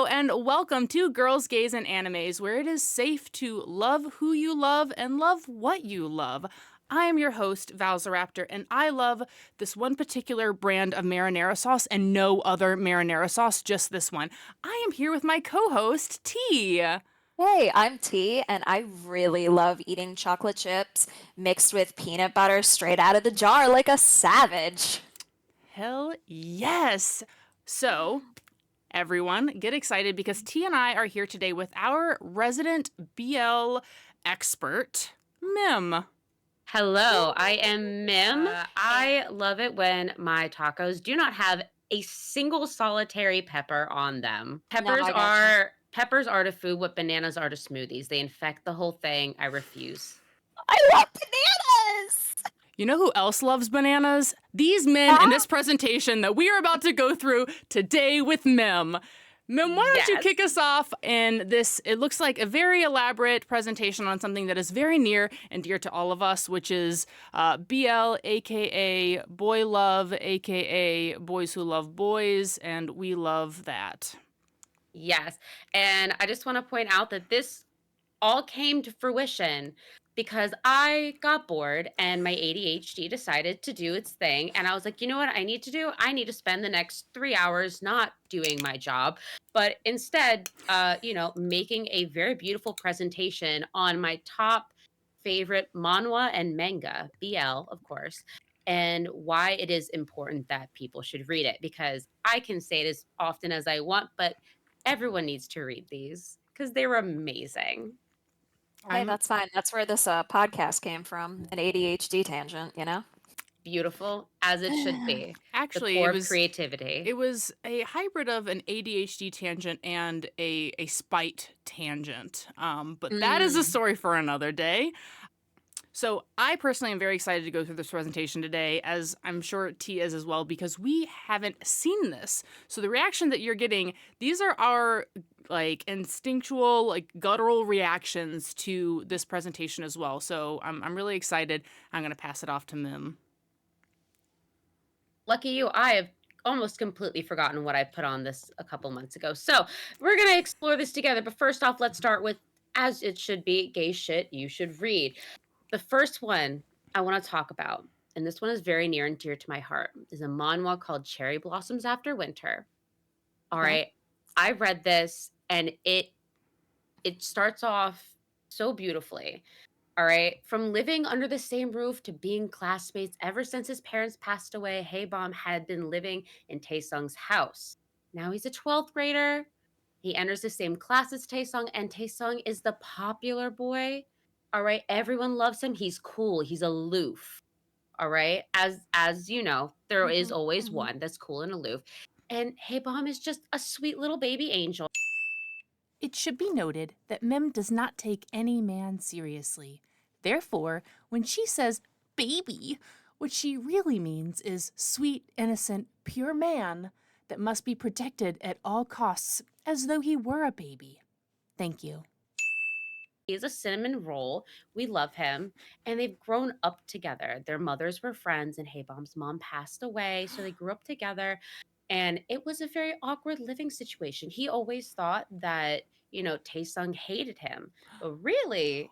Hello, and welcome to Girls, Gays, and Animes, where it is safe to love who you love and love what you love. I am your host, Valzaraptor, and I love this one particular brand of marinara sauce and no other marinara sauce, just this one. I am here with my co-host, T. Hey, I'm T, and I really love eating chocolate chips mixed with peanut butter straight out of the jar like a savage. Hell yes! So, everyone, get excited because T and I are here today with our resident BL expert, Mim. Hello, I am Mim. I love it when my tacos do not have a single solitary pepper on them. No, I gotcha. Peppers are to food what bananas are to smoothies. They infect the whole thing. I refuse. I love bananas! You know who else loves bananas? These men in this presentation that we are about to go through today with Mim. Mim, why don't you Yes. kick us off in this? It looks like a very elaborate presentation on something that is very near and dear to all of us, which is BL, aka boy love, aka boys who love boys, and we love that. Yes. And I just want to point out that this all came to fruition because I got bored and my ADHD decided to do its thing. And I was like, you know what I need to do? I need to spend the next 3 hours not doing my job, but instead, making a very beautiful presentation on my top favorite manhwa and manga, BL, of course, and why it is important that people should read it. Because I can say it as often as I want, but everyone needs to read these because they were amazing. Hey, I'm that's fine. That's where this podcast came from, an ADHD tangent, you know? Beautiful as it should be. The actually core it of was creativity. it was a hybrid of an ADHD tangent and a spite tangent. But that is a Mm. story for another day. So I personally am very excited to go through this presentation today, as I'm sure T is as well, because we haven't seen this. So the reaction that you're getting, these are our like instinctual, like guttural reactions to this presentation as well. So I'm really excited. I'm gonna pass it off to Mim. Lucky you, I have almost completely forgotten what I put on this a couple months ago. So we're going to explore this together. But first off, let's start with, as it should be, gay shit you should read. The first one I want to talk about, and this one is very near and dear to my heart, is a manhwa called Cherry Blossoms After Winter. All Okay. right. I read this and it starts off so beautifully. All right. From living under the same roof to being classmates ever since his parents passed away, Haebom had been living in Taesung's house. Now he's a 12th grader. He enters the same class as Taesung, and Taesung is the popular boy. All right. Everyone loves him. He's cool. He's aloof. All right. As you know, there is Mhm, always mhm. one that's cool and aloof. And Haebom is just a sweet little baby angel. It should be noted that Mem does not take any man seriously. Therefore, when she says baby, what she really means is sweet, innocent, pure man that must be protected at all costs as though he were a baby. Thank you. He's a cinnamon roll. We love him. And they've grown up together. Their mothers were friends, and Haebom's mom passed away. So they grew up together. And it was a very awkward living situation. He always thought that, Taesung hated him. But really,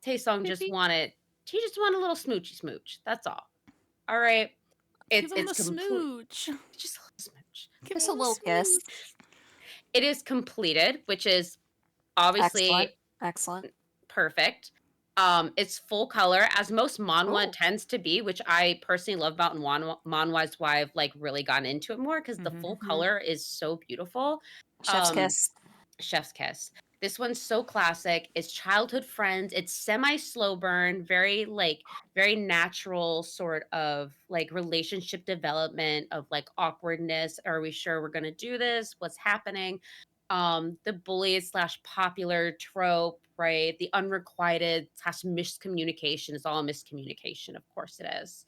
Taesung just Baby, wanted, he just wanted a little smoochy smooch. That's all. All right. give him It's the complete, smooch. just a little smooch. Give Just him a the little kiss. smooch. It is completed, which is obviously Excellent. Excellent. perfect. It's full color, as most manhwa Oh. tends to be, which I personally love about manhwa is why I've like really gotten into it more because the Mm-hmm. full Mhm. color is so beautiful. Chef's Um, kiss. Chef's kiss. This one's so classic. It's childhood friends. It's semi slow burn, very natural sort of like relationship development of like awkwardness. Are we sure we're gonna do this? What's happening? The bully slash popular trope, right? The unrequited slash miscommunication is all miscommunication. Of course it is.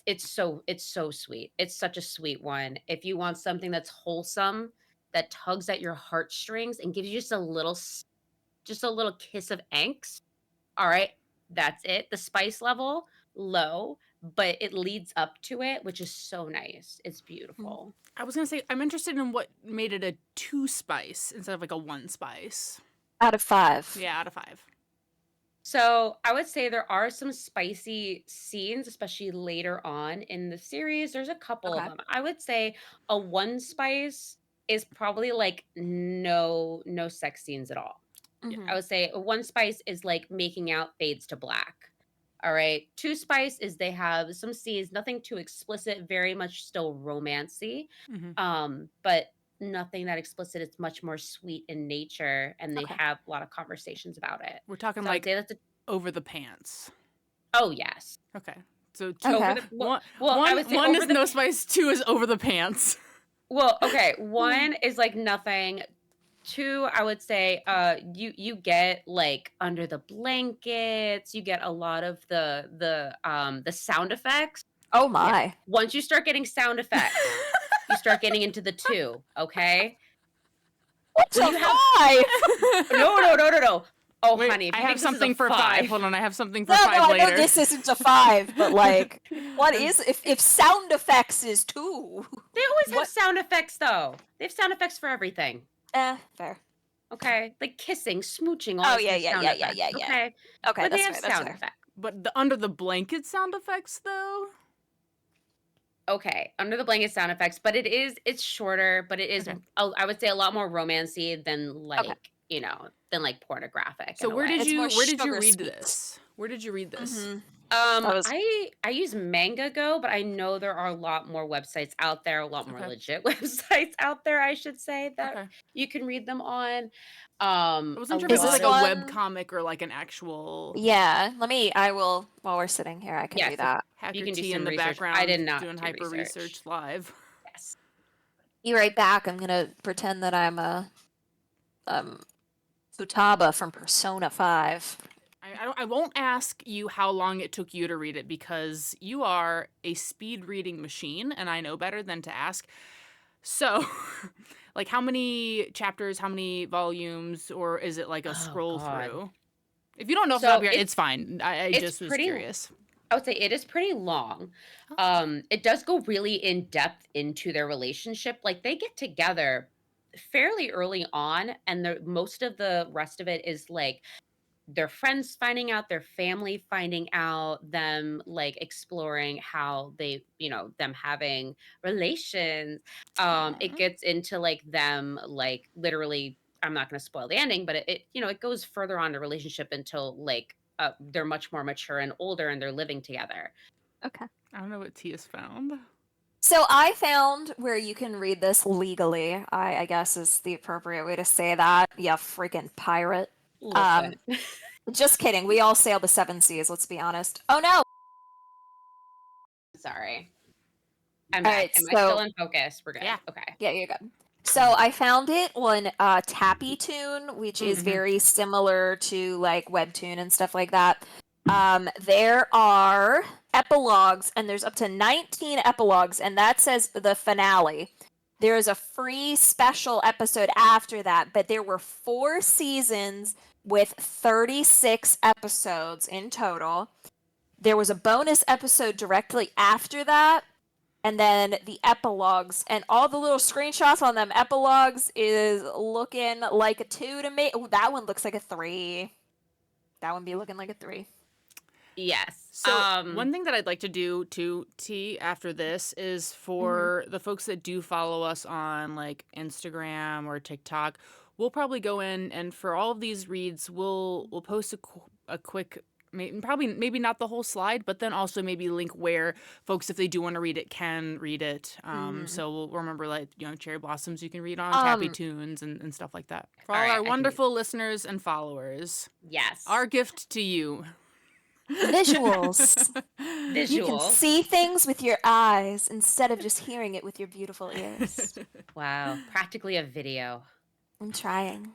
It's so sweet. It's such a sweet one. If you want something that's wholesome, that tugs at your heartstrings and gives you just a little kiss of angst. All right, that's it. The spice level low, but it leads up to it, which is so nice. It's Mm. beautiful. I was gonna say I'm interested in what made it a 2 spice instead of like a 1 spice. Out of 5. Yeah, out of 5. So I would say there are some spicy scenes, especially later on in the series. There's a couple of Okay. them. I would say a 1 spice is probably like no sex scenes at all. I Mhm. would say a 1 spice is like making out fades to black. All right. 2 spice is they have some scenes, nothing too explicit, very much still romancy. Mm-hmm. But nothing that explicit. It's much more sweet in nature, and they Okay. have a lot of conversations about it. We're talking So I would like say that's a over the pants. oh yes. Okay. So Over Okay. the I would say one over is the no spice, 2 is over the pants. well, okay, 1 is like nothing. 2, I would say, you get like under the blankets, you get a lot of the sound effects. Oh Yeah. my. Once you start getting sound effects, you start getting into the 2, okay? What's When a you have 5? no. Oh, Wait, honey, if I you have think this is a something for 5. 5 Hold on, I have something for No, 5 I know later. this isn't a 5, but like, what is if sound effects is 2? They always have What? sound effects, though. They have sound effects for everything. Fair. Okay, like kissing, smooching, all Oh that yeah, has yeah, sound yeah, yeah, effects. yeah, yeah. Okay, Okay, but they that's have fair. That's sound fair. effects. But the under the blanket sound effects though? Okay, under the blanket sound effects, but it's shorter, but it is Okay. I would say a lot more romancy than Okay. than like pornographic So in a way. It's more where did you sugar read sweet. this? Where did you read this? Mm-hmm. That was I use Manga Go, but I know there are a lot more websites out there, a lot more Okay. legit websites out there, I should say, that Okay. you can read them on. I wasn't A sure if it Is was this like lot a of web one? comic or like an actual Yeah. I will while we're sitting here, I can do yes, that. you Hacker can do T in some the research. I background did not doing do hyper research. research live. Yes. Be right back. I'm gonna pretend that I'm a Futaba from Persona 5. I won't ask you how long it took you to read it because you are a speed reading machine and I know better than to ask. So, like how many chapters, how many volumes, or is it like a Oh scroll God. through? If you don't know off the top of So your head, it's fine. I it's just was pretty curious. I would say it is pretty long. It does go really in depth into their relationship. Like they get together fairly early on, and the most of the rest of it is like their friends finding out, their family finding out, them like exploring how they, them having relations. It Aw. gets into like them like literally. I'm not going to spoil the ending, but it goes further on the relationship until like they're much more mature and older, and they're living together. Okay. I don't know what T has found. So I found where you can read this legally, I guess is the appropriate way to say that. Yeah, freaking pirate. Um, Listen, just kidding. We all sail the 7 seas, let's be honest. Oh no! sorry. I'm back. Alright, Am I still so in focus? We're good. Yeah. Okay. yeah, you're good. So I found it on Tappy Tune, which is Mm-hmm. very similar to like Webtoon and stuff like that. There are epilogues, and there's up to 19 epilogues, and that says the finale. There is a free special episode after that, but there were 4 seasons with 36 episodes in total. There was a bonus episode directly after that, and then the epilogues, and all the little screenshots on them epilogues is looking like a 2 to me. Ooh, that one looks like a 3. That one be looking like a 3. Yes. So one thing that I'd like to do to T after this is for the folks that do follow us on like Instagram or TikTok, we'll probably go in and for all of these reads, we'll post a quick. Maybe not the whole slide, but then also maybe link where folks, if they do want to read it, can read it. So we'll remember like Cherry Blossoms you can read on Tappy Tunes and stuff like that. For all All right, our I can- wonderful listeners and followers, Yes. our gift to you. Visuals. You Visual. can see things with your eyes instead of just hearing it with your beautiful ears. Wow. Practically a video. I'm trying.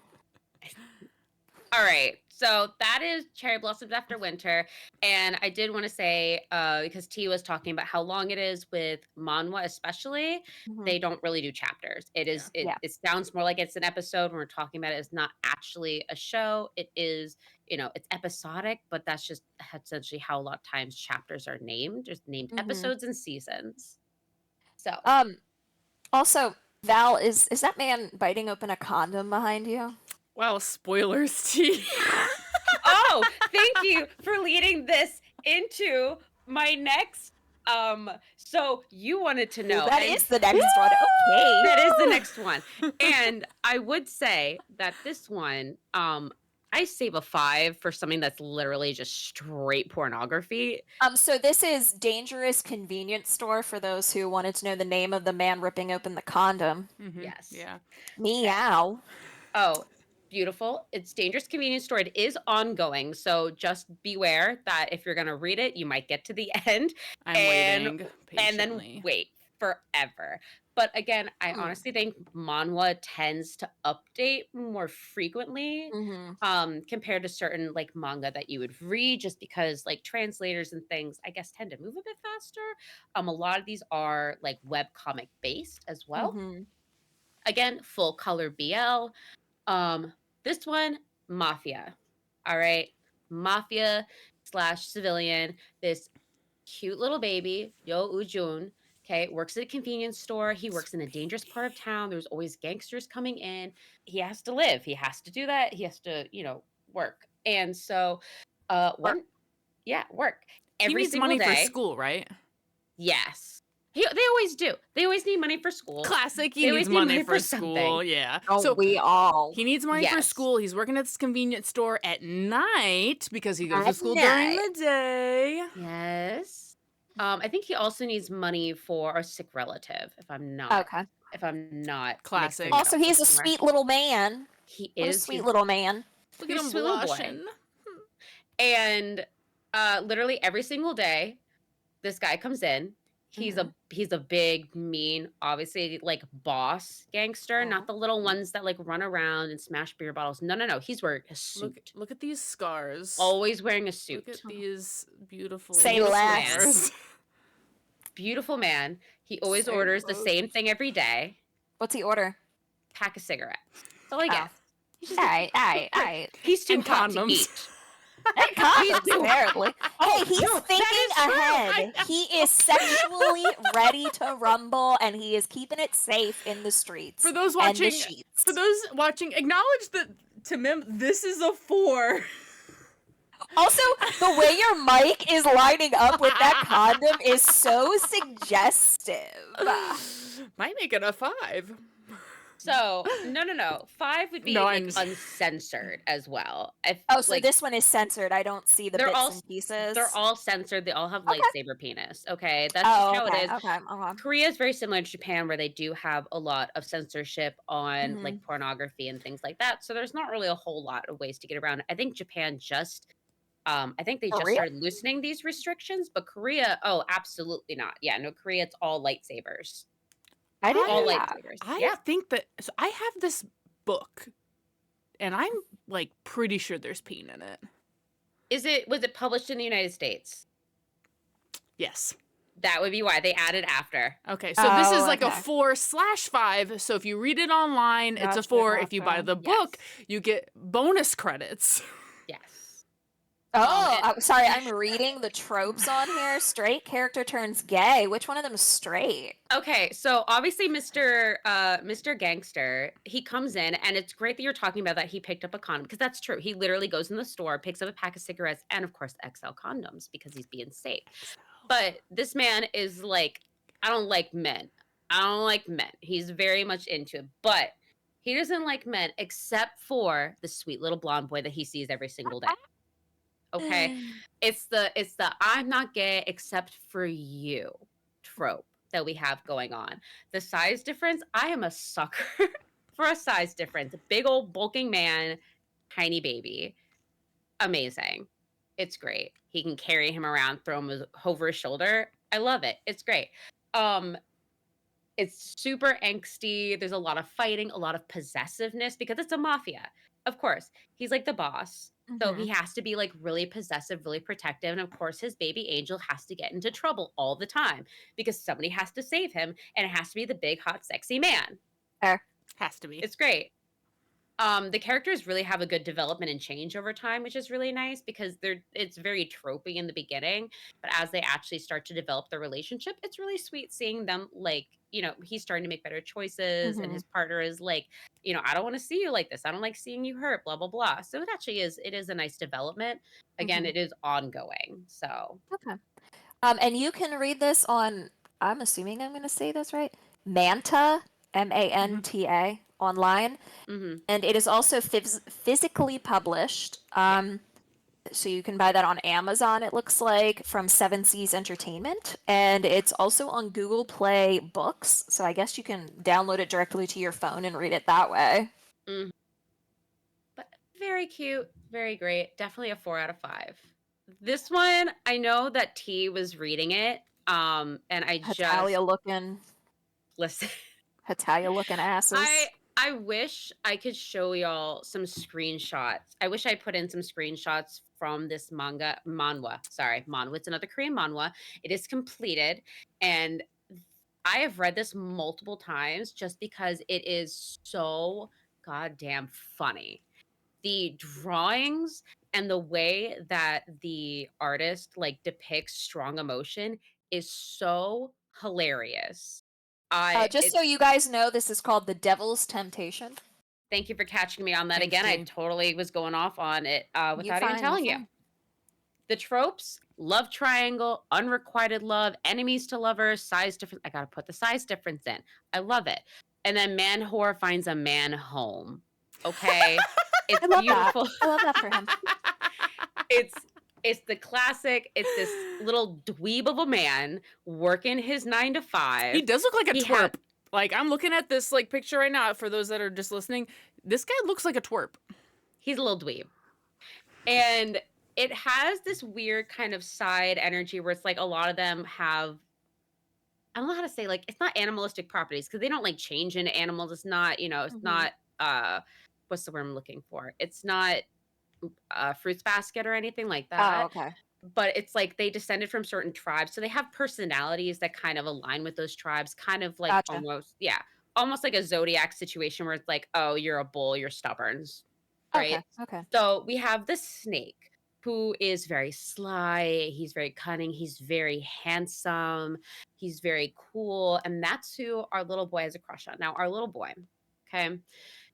All right. So that is Cherry Blossoms After Winter. And I did want to say, because T was talking about how long it is with Manhwa, especially, they don't really do chapters. Yeah. It sounds more like it's an episode when we're talking about it. It's not actually a show. It is, it's episodic, but that's just essentially how a lot of times chapters are named. Just named episodes and seasons. So Um, Also, Val, is that man biting open a condom behind you? Wow, spoilers, T. Oh, thank you for leading this into my next. So you wanted to know. That and is the next one. Okay. That is the next one. And I would say that this one, I save a 5 for something that's literally just straight pornography. So this is Dangerous Convenience Store for those who wanted to know the name of the man ripping open the condom. Yes. Yeah. Meow. Oh, beautiful. It's Dangerous Convenience Store. It is ongoing. So just beware that if you're going to read it, you might get to the end I'm and waiting and then patiently. wait forever. But again, I honestly think Manhwa tends to update more frequently compared to certain like manga that you would read, just because like translators and things, I guess, tend to move a bit faster. A lot of these are like web comic based as well. Again, full color BL. Um, this one, Mafia. All right. Mafia slash civilian. This cute little baby, Yo Ujun, okay, works at a convenience store. He works in a dangerous part of town. There's always gangsters coming in. He has to live. He has to do that. He has to, work. And so work. He Every needs single money for day. school, right? Yes. They always do. They always need money for school. Classic. He They needs always need money for something. school. Yeah. Oh, So we all. he needs money for Yes. school. He's working at this convenience store at night because he goes to At school during night. the day. Yes. I think he also needs money for a sick relative, if I'm not Okay. Classic. mixing it Also, up he's a somewhere. sweet little man. He What a is. sweet He's little man. Look at He's a him sweet little boy. blushing. And literally every single day, this guy comes in. He's a big, mean, obviously like boss gangster, not the little ones that like run around and smash beer bottles. No. He's wearing a suit. Look at these scars. Always wearing a suit. Look at these beautiful Say less. scars. Beautiful man. He always So orders the close. same thing every day. What's he order? Pack of cigarettes. That's all he gets. Aye. He's too And hot to condoms. eat. And condoms, apparently. Hey, he's no, that thinking is true. ahead. He is sexually ready to rumble, and he is keeping it safe in the streets. For those and the watching, sheets. acknowledge that to Mim, this is a 4. Also, the way your mic is lining up with that condom is so suggestive. Might make it a 5. So, no. 5 would be No, like I'm- uncensored as well. So this one is censored. I don't see the They're bits all- and pieces. They're all censored. They all have Okay. lightsaber penis. Okay, that's just how okay. it is. Okay. Korea is very similar to Japan, where they do have a lot of censorship on like pornography and things like that. So there's not really a whole lot of ways to get around it. I think Japan I think they just Korea? started loosening these restrictions, but Korea, oh, absolutely not. Yeah, no, Korea, it's all lightsabers. I didn't All know that. lightsabers. I Yeah. think that so I have this book, and I'm like pretty sure there's peen in it. Was it published in the United States? Yes. That would be why they added after. Okay, so this is like a okay. 4/5. So if you read it online, it's a Gotcha, 4. If you buy gotcha. the book, you get bonus credits. Yes. Sorry, I'm reading the tropes on here. Straight character turns gay. Which one of them is straight? Okay, so obviously Mr. Gangster, he comes in, and it's great that you're talking about that he picked up a condom, because that's true. He literally goes in the store, picks up a pack of cigarettes, and of course XL condoms, because he's being safe. But this man is like, I don't like men. He's very much into it, but he doesn't like men except for the sweet little blonde boy that he sees every single day. Okay? It's the I'm not gay except for you trope that we have going on. The size difference, I am a sucker for a size difference. Big old bulking man, tiny baby. Amazing. It's great. He can carry him around, throw him over his shoulder. I love it. It's great. It's super angsty. There's a lot of fighting, a lot of possessiveness, because it's a mafia. Of course, he's like the boss. So he has to be like really possessive, really protective. And of course, his baby angel has to get into trouble all the time because somebody has to save him, and it has to be the big, hot, sexy man. Has to be. It's great. The characters really have a good development and change over time, which is really nice because it's very tropey in the beginning, but as they actually start to develop their relationship, it's really sweet seeing them like, he's starting to make better choices and his partner is like, I don't want to see you like this. I don't like seeing you hurt, blah blah blah. So it is a nice development. Again, it is ongoing. So Okay. And you can read this on, I'm assuming I'm going to say this right, Manta, Manta, online. mhm. And it is also physically published. So you can buy that on Amazon, it looks like, from Seven Seas Entertainment. And it's also on Google Play Books. So I guess you can download it directly to your phone and read it that way. Mhm. But very cute, very great. Definitely a 4 out of 5. This one, I know that T was reading it, and I just Hatalia looking, listen. Hatalia looking asses. I wish I could show y'all some screenshots. I wish I put in some screenshots from this manhwa. Sorry, manhwa. It's another Korean manhwa. It is completed, and I have read this multiple times just because it is so goddamn funny. The drawings and the way that the artist like depicts strong emotion is so hilarious. Just so you guys know, this is called The Devil's Temptation. Thank you for catching me on that Thanks, again. I T. totally was going off on it You without even fine, you telling you. fine. The tropes: love triangle, unrequited love, enemies to lovers, size difference. I gotta put the size difference in. I love it. And then man whore finds a man home. Okay, it's I love beautiful. that. I love that for him. It's the classic. It's this little dweeb of a man working his 9 to 5. He does look like a He twerp. Like, I'm looking at this like picture right now for those that are just listening. This guy looks like a twerp. He's a little dweeb. And it has this weird kind of side energy where it's like a lot of them have, I don't know how to say, like, it's not animalistic properties because they don't like change into animals. It's not, it's not what's the word I'm looking for? It's not a fruits basket or anything like Oh, that. okay. But it's like they descended from certain tribes. So they have personalities that kind of align with those tribes, kind of like Gotcha. almost like a zodiac situation where it's like, oh, you're a bull, you're stubborn, right? Okay. So we have the snake who is very sly, he's very cunning, he's very handsome, he's very cool, and that's who our little boy has a crush on. Now, our little boy, okay,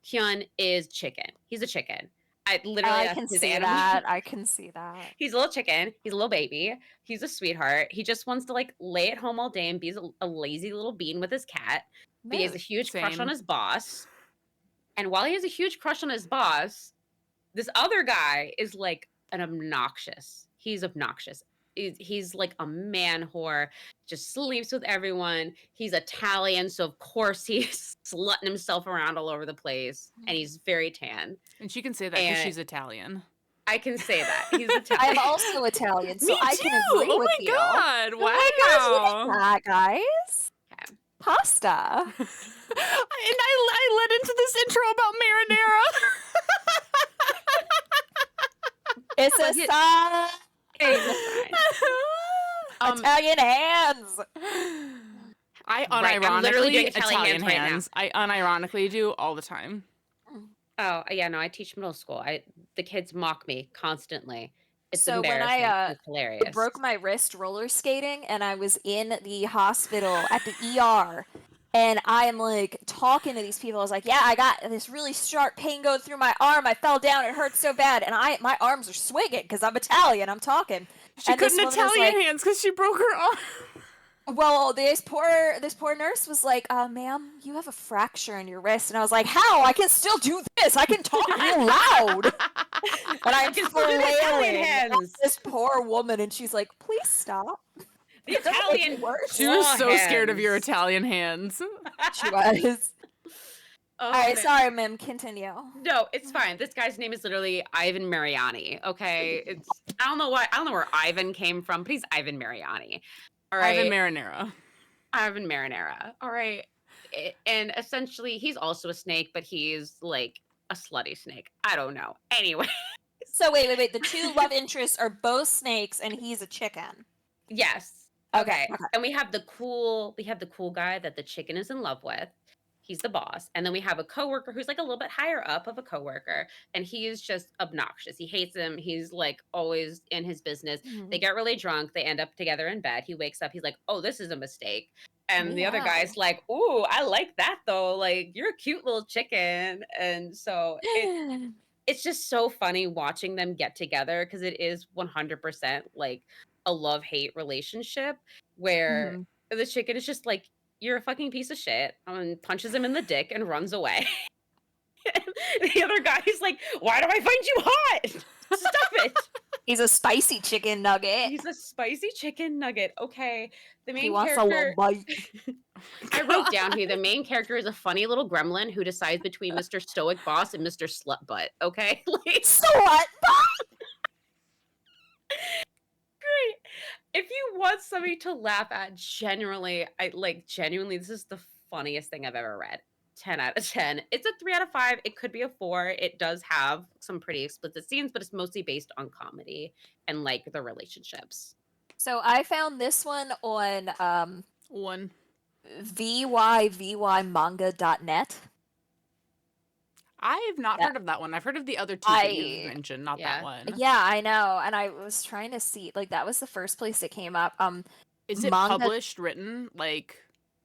Hyun is chicken. He's a chicken. I That's can his see animal. that. I can see that. He's a little chicken. He's a little baby. He's a sweetheart. He just wants to like lay at home all day and be a lazy little bean with his cat. But he has a huge crush on Same. his boss. And while he has a huge crush on his boss, this other guy is like an obnoxious. He's obnoxious. He's like a man whore, just sleeps with everyone. He's Italian, so of course he's slutting himself around all over the place. And he's very tan. And she can say that because And- she's Italian. I can say that. He's Italian. I'm also Italian, so Me I too! can agree Oh with my you. god! Wow! Oh my gosh, look at that, guys. Okay. Pasta. And I led into this intro about marinara. It's a But sign. It's fine. Italian hands. I Right, I'm literally unironically doing Italian Italian hands right now. hands. I unironically do all the time. Oh, yeah, no, I teach middle school. The kids mock me constantly. It's So when embarrassing. I It's hilarious. broke my wrist roller skating and I was in the hospital at the ER and I am like talking to these people. I was like, yeah, I got this really sharp pain going through my arm. I fell down. It hurts so bad. And my arms are swinging because I'm Italian. I'm talking. She And this couldn't woman was Italian like- hands because she broke her arm. Well, this poor nurse was like, ma'am, you have a fracture in your wrist. And I was like, how? I can still do this. I can talk real loud. And I'm can still do the Italian flailing at hands. this poor woman. And she's like, please stop. The Italian worse. She was claw so scared of your hands. Italian hands. She was. Oh, All right, man. sorry, ma'am. Continue. No, it's fine. This guy's name is literally Ivan Mariani. Okay, I don't know why. I don't know where Ivan came from, but he's Ivan Mariani. All right, Ivan Marinara. Ivan Marinara. All right. And essentially, he's also a snake, but he's like a slutty snake. I don't know. Anyway. So wait. The two love interests are both snakes, and he's a chicken. Yes. Okay. And we have the cool guy that the chicken is in love with. He's the boss. And then we have a coworker who's like a little bit higher up of a coworker, and he is just obnoxious. He hates him. He's like always in his business. They Mhm. get really drunk. They end up together in bed. He wakes up. He's like, "Oh, this is a mistake." And the other Meow. guy's like, "Ooh, I like that though. Like, you're a cute little chicken." And so it's just so funny watching them get together because it is 100% like a love-hate relationship where Mhm. the chicken is just like, "You're a fucking piece of shit," and punches him in the dick and runs away. The other guy's like, "Why do I find you hot? Stop it." He's a spicy chicken nugget. He's a spicy chicken nugget. Okay. The He main wants a little character bite. I wrote down here the main character is a funny little gremlin who decides between Mr. Stoic Boss and Mr. Slut Butt. Okay? Like, So what? great. If you want somebody to laugh at, genuinely, this is the funniest thing I've ever read. 10 out of 10. It's a 3 out of 5. It could be a 4. It does have some pretty explicit scenes, but it's mostly based on comedy and like the relationships. So I found this one on One. vyvymanga.net. I've not Yeah. heard of that one. I've heard of the other two that you've mentioned, not Yeah. that one. Yeah, I know. And I was trying to see, like, that was the first place it came up. Is it Manga- published, written, like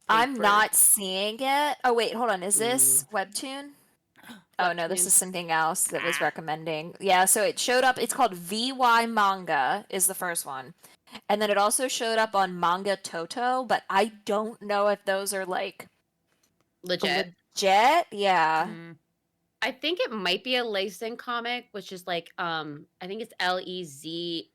I'm paper? not seeing it. Oh wait, hold on. Is this webtoon? Oh no, this Webtoon. is something else that was recommending. Yeah, so it showed up. It's called VY Manga is the first one. And then it also showed up on Manga Toto, but I don't know if those are like Legit. Yeah. Mm. I think it might be a Lacing comic, which is like I think it's Lezhin.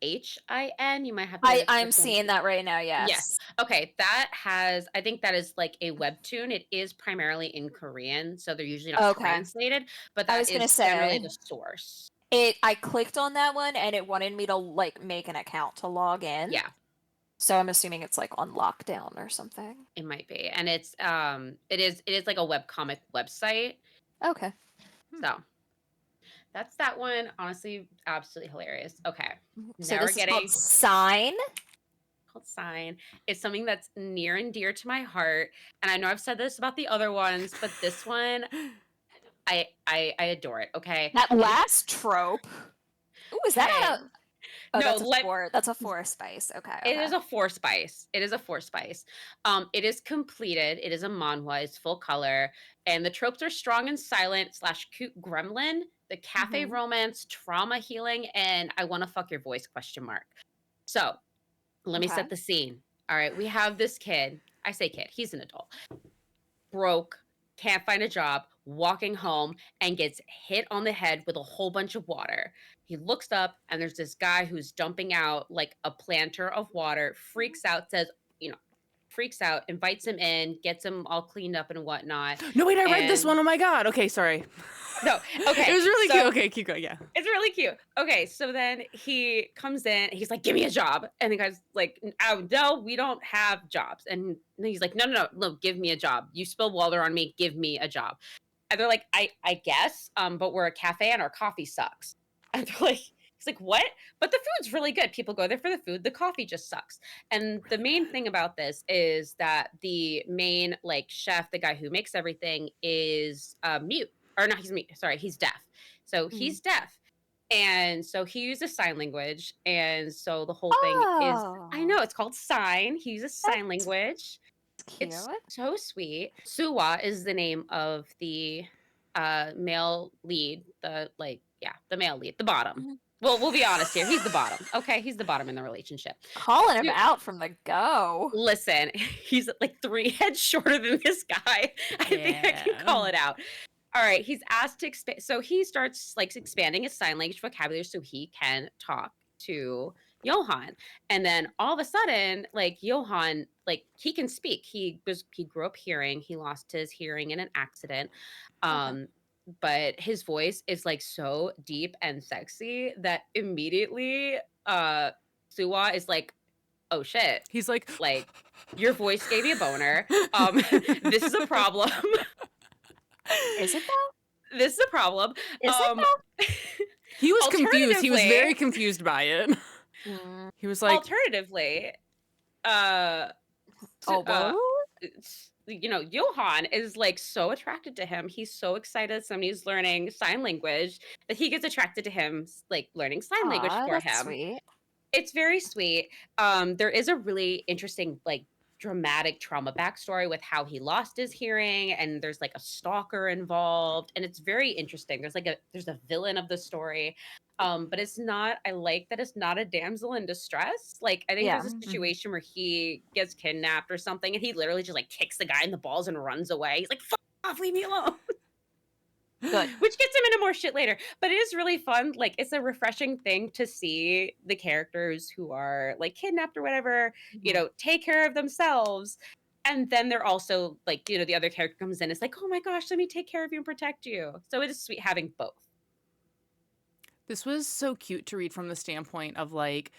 You might have to I'm seeing that right now, yes. Yes. Okay, I think that is like a webtoon. It is primarily in Korean, so they're usually not Okay. translated, but I that was gonna is generally say- the source. I clicked on that one and it wanted me to like make an account to log in. Yeah, So I'm assuming it's like on lockdown or something. it might be. And it's it is like a webcomic website. Okay. So that's that one. Honestly, absolutely hilarious. Okay. So Now we're this is getting called Sign. called Sign. It's something that's near and dear to my heart. And I know I've said this about the other ones, but this one I adore it. Okay. That last trope. Ooh, is that Okay. a Oh, No, that's a four spice. Okay. It is a 4 spice. It is a 4 spice. It is completed. It is a manhwa. It's full color, and the tropes are strong and silent / cute gremlin, the cafe Mhm. romance, trauma healing, and I want to fuck your voice ? So, let me Okay. set the scene. All right, we have this kid. I say kid. He's an adult. Broke, can't find a job, walking home, and gets hit on the head with a whole bunch of water. He looks up, and there's this guy who's dumping out like a planter of water, freaks out, freaks out, invites him in, gets him all cleaned up and whatnot. No, wait, I read this And- one. Oh my god. Okay, sorry. No, okay. It was really so- cute. Okay, keep going. Yeah. It's really cute. Okay, so then he comes in, he's like, "Give me a job." And the guy's like, "Oh, no, we don't have jobs." And he's like, No, give me a job. You spilled water on me, give me a job. And they're like, I guess, but we're a cafe and our coffee sucks. And they're like, he's like, "What?" But the food's really good. People go there for the food. The coffee just sucks. And the main thing about this is that the main like chef, the guy who makes everything, is mute. Or not, he's mute. Sorry, he's deaf. So he's deaf. And so he uses sign language. And so the whole thing is, I know, it's called sign. He uses sign language. Cute. It's so sweet. Suwa is the name of the male lead, the male lead, the bottom. Mhm. Well, we'll be honest here. He's the bottom. Okay, he's the bottom in the relationship. Calling him Dude. out from the go. Listen, he's like 3 heads shorter than this guy. I think I can call it out. All right, he's asked to expand. So he starts like expanding his sign language vocabulary so he can talk to Johan. And then all of a sudden, like Johan, like he can speak. He grew up hearing. He lost his hearing in an accident. But his voice is like so deep and sexy that immediately Suwa is like, "Oh shit." He's like, Your voice gave me a boner. This is a problem. Is it though? This is a problem. Is it though? he was confused. He was Alternatively- very confused by it. He was like, Alternatively, Oh, Johan is like so attracted to him. He's so excited somebody's learning sign language that he gets attracted to him, like learning sign language Aw, for that's him. sweet. It's very sweet. There is a really interesting, like, dramatic trauma backstory with how he lost his hearing, and there's like a stalker involved, and it's very interesting. There's a villain of the story. But it's not, I like that it's not a damsel in distress. Like, I think Yeah. there's a situation where he gets kidnapped or something, and he literally just like kicks the guy in the balls and runs away. He's like, fuck off, leave me alone. Good. Which gets him into more shit later. But it is really fun. Like, it's a refreshing thing to see the characters who are like kidnapped or whatever, take care of themselves. And then they're also like, the other character comes in. It's like, oh my gosh, let me take care of you and protect you. So it is sweet having both. This was so cute to read from the standpoint of like,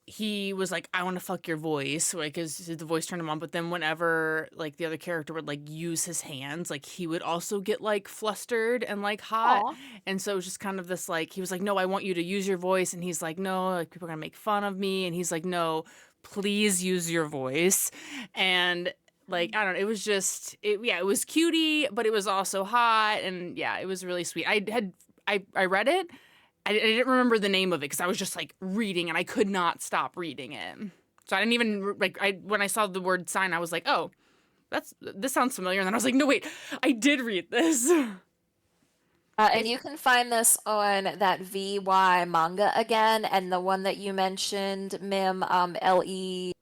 he was like, I want to fuck your voice, like the voice turned him on. But then whenever like the other character would like use his hands, like he would also get like flustered and like hot. Aw. And so it was just kind of this like, he was like, no, I want you to use your voice. And he's like, no, like people are gonna make fun of me. And he's like, no, please use your voice. And like, I don't know, it was just, it was cutie, but it was also hot. And yeah, it was really sweet. I read it. I didn't remember the name of it because I was just like reading and I could not stop reading it. So I didn't even like when I saw the word sign, I was like, oh, this sounds familiar. And then I was like, no, wait, I did read this. And you can find this on that VY manga again, and the one that you mentioned, Mim, Lezhin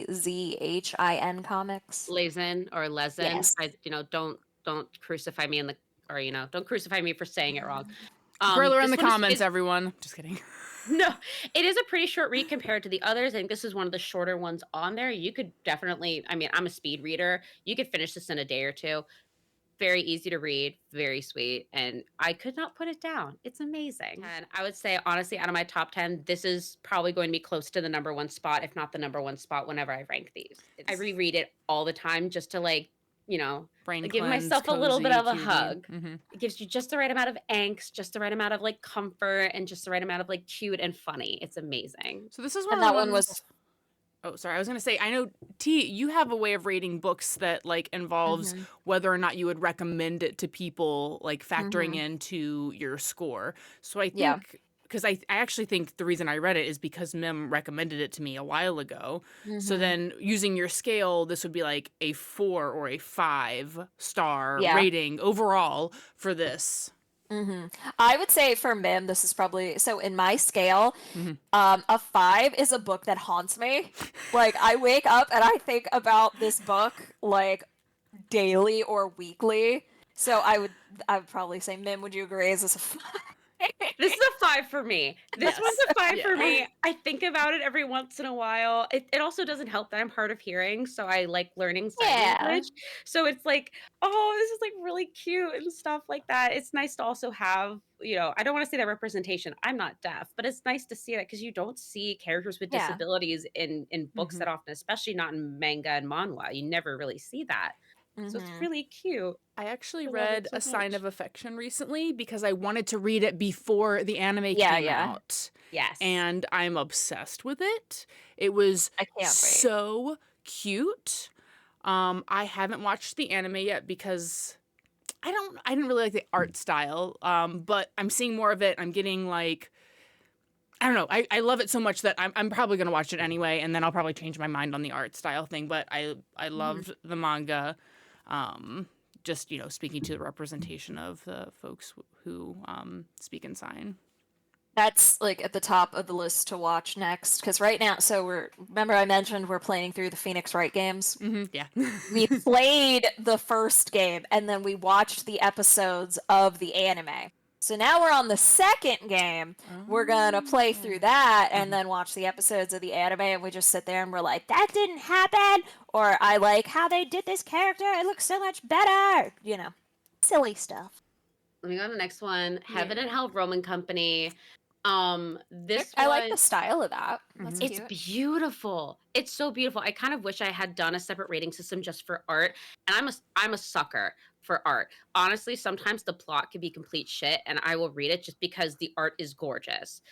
comics. Lezen or Lezen. Yes. Don't crucify me don't crucify me for saying it wrong. Grill her in This the one comments, everyone. Just kidding. No, it is a pretty short read compared to the others. I think this is one of the shorter ones on there. You could definitely, I mean, I'm a speed reader. You could finish this in a day or two. Very easy to read, very sweet, and I could not put it down. It's amazing. And I would say, honestly, out of my top 10, this is probably going to be close to the number one spot, if not the number one spot, whenever I rank these. I reread it all the time just to, like, Brain give cleanse, myself a little bit cozy, of a cutie. hug. Mm-hmm. It gives you just the right amount of angst, just the right amount of like comfort, and just the right amount of like cute and funny. It's amazing. So this is one And of the that one ones. was. Oh, sorry. I was gonna say, I know T, you have a way of rating books that like involves whether or not you would recommend it to people, like factoring into your score. So I Yeah. think because I actually think the reason I read it is because Mim recommended it to me a while ago. So then using your scale, this would be like a 4 or a 5-star Yeah. rating overall for this. I would say for Mim, this is probably so in my scale. A 5 is a book that haunts me. Like I wake up and I think about this book like daily or weekly. So I would probably say, Mim, would you agree? Is this a 5? This is a 5 for me. This one's a 5 for me. I think about it every once in a while. It also doesn't help that I'm hard of hearing, so I like learning sign language. So it's like, oh, this is like really cute and stuff like that. It's nice to also have, I don't want to say that representation. I'm not deaf, but it's nice to see that because you don't see characters with Yeah. disabilities in books that often, especially not in manga and manhwa. You never really see that. So it's really cute. I actually I love read it so A Sign much. of Affection recently because I wanted to read it before the anime Yeah, came yeah. out. Yes. And I'm obsessed with it. It was I can't wait. so cute. I haven't watched the anime yet because I didn't really like the art style. But I'm seeing more of it. I'm getting like, I don't know. I love it so much that I'm probably gonna watch it anyway, and then I'll probably change my mind on the art style thing. But I loved the manga. Just speaking to the representation of the folks who speak in sign. That's like at the top of the list to watch next. Because right now, so remember I mentioned we're playing through the Phoenix Wright games? Yeah. We played the first game and then we watched the episodes of the anime. So now we're on the second game. We're gonna play through that and then watch the episodes of the anime, and we just sit there and we're like, that didn't happen, or I like how they did this character, it looks so much better, silly stuff. Let me go to the next one. Heaven and Hell Roman Company. This I one, like the style of that. That's it's cute. beautiful. It's so beautiful. I kind of wish I had done a separate rating system just for art. And I'm a sucker for art. Honestly, sometimes the plot can be complete shit, and I will read it just because the art is gorgeous.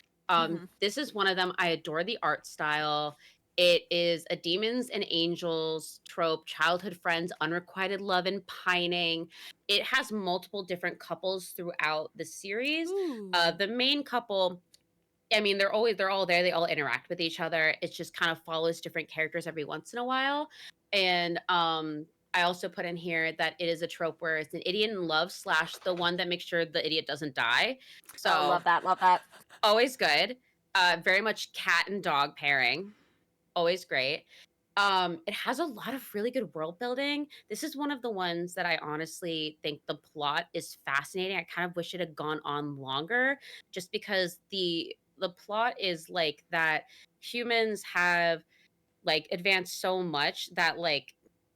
This is one of them. I adore the art style. It is a demons and angels trope, childhood friends, unrequited love, and pining. It has multiple different couples throughout the series. Ooh. The main couple, I mean, they're all there. They all interact with each other. It just kind of follows different characters every once in a while. And I also put in here that it is a trope where it's an idiot in love slash the one that makes sure the idiot doesn't die. Oh, So love that. Love that. always good. Very much cat and dog pairing. Always great. It has a lot of really good world building. This is one of the ones that I honestly think the plot is fascinating. I kind of wish it had gone on longer, just because the plot is like that humans have like advanced so much that like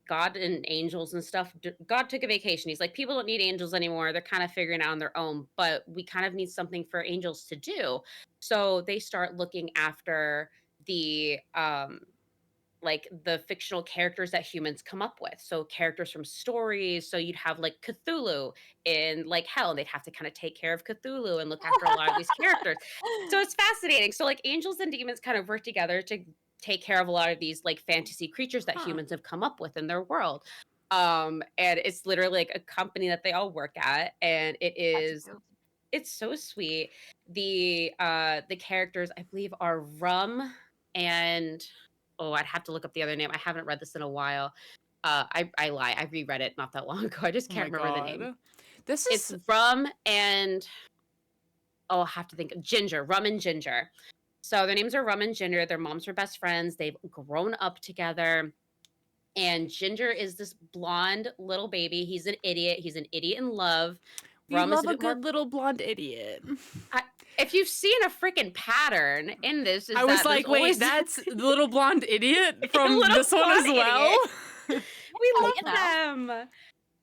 God and angels and stuff. God took a vacation. He's like, people don't need angels anymore. They're kind of figuring it out on their own, but we kind of need something for angels to do. So they start looking after the like the fictional characters that humans come up with. So characters from stories. So you'd have like Cthulhu in like hell. They'd have to kind of take care of Cthulhu and look after a lot of these characters. So it's fascinating. So like angels and demons kind of work together to take care of a lot of these like fantasy creatures that Huh. humans have come up with in their world. And it's literally like a company that they all work at, and it's so sweet. The characters I believe are Rum and oh, I'd have to look up the other name. I haven't read this in a while. I lie. I reread it not that long ago. I just Oh my can't remember the name. god. This It's is Rum and oh, I'll have to think. Ginger, Rum and Ginger. So their names are Rum and Ginger. Their moms were best friends. They've grown up together. And Ginger is this blonde little baby. He's an idiot. He's an idiot in love. we Rum is love a a bit more. good little blonde idiot. If you've seen a freaking pattern in this, is I was that there's like, wait, always that's the little blonde idiot from little this one as blonde well? we Oh, love you know. them.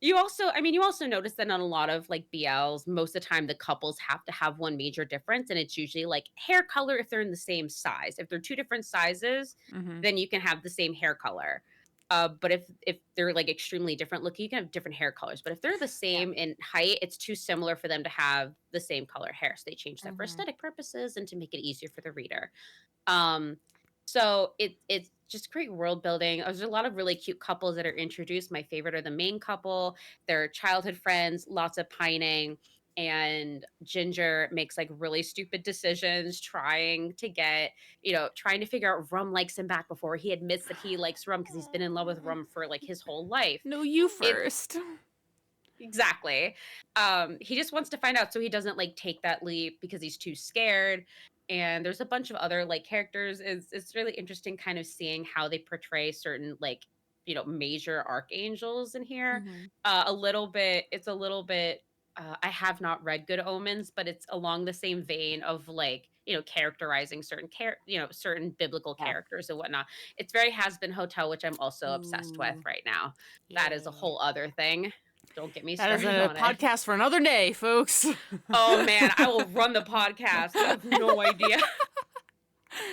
You also, I mean, you also notice that on a lot of like BLs, most of the time the couples have to have one major difference, and it's usually like hair color if they're in the same size. If they're two different sizes, Mhm. then you can have the same hair color. But if they're like extremely different looking, you can have different hair colors. But if they're the same in height, it's too similar for them to have the same color hair. So they change that for Mhm. aesthetic purposes and to make it easier for the reader. Um, so it's just great world building. There's a lot of really cute couples that are introduced. My favorite are the main couple. They're childhood friends, lots of pining, and Ginger makes like really stupid decisions trying to get, trying to figure out Rum likes him back before he admits that he likes Rum because he's been in love with Rum for like his whole life. No, you It first. Exactly. He just wants to find out so he doesn't like take that leap because he's too scared. And there's a bunch of other like characters. It's really interesting kind of seeing how they portray certain like, major archangels in here. Mhm. It's a little bit I have not read Good Omens, but it's along the same vein of like, characterizing certain biblical Yeah. characters and whatnot. It's very Has Been Hotel, which I'm also obsessed with Ooh, right now. That is a yeah. whole other thing. Don't get me That is started a on it. podcast for another day, folks. Oh man, I will run the podcast. You have no idea.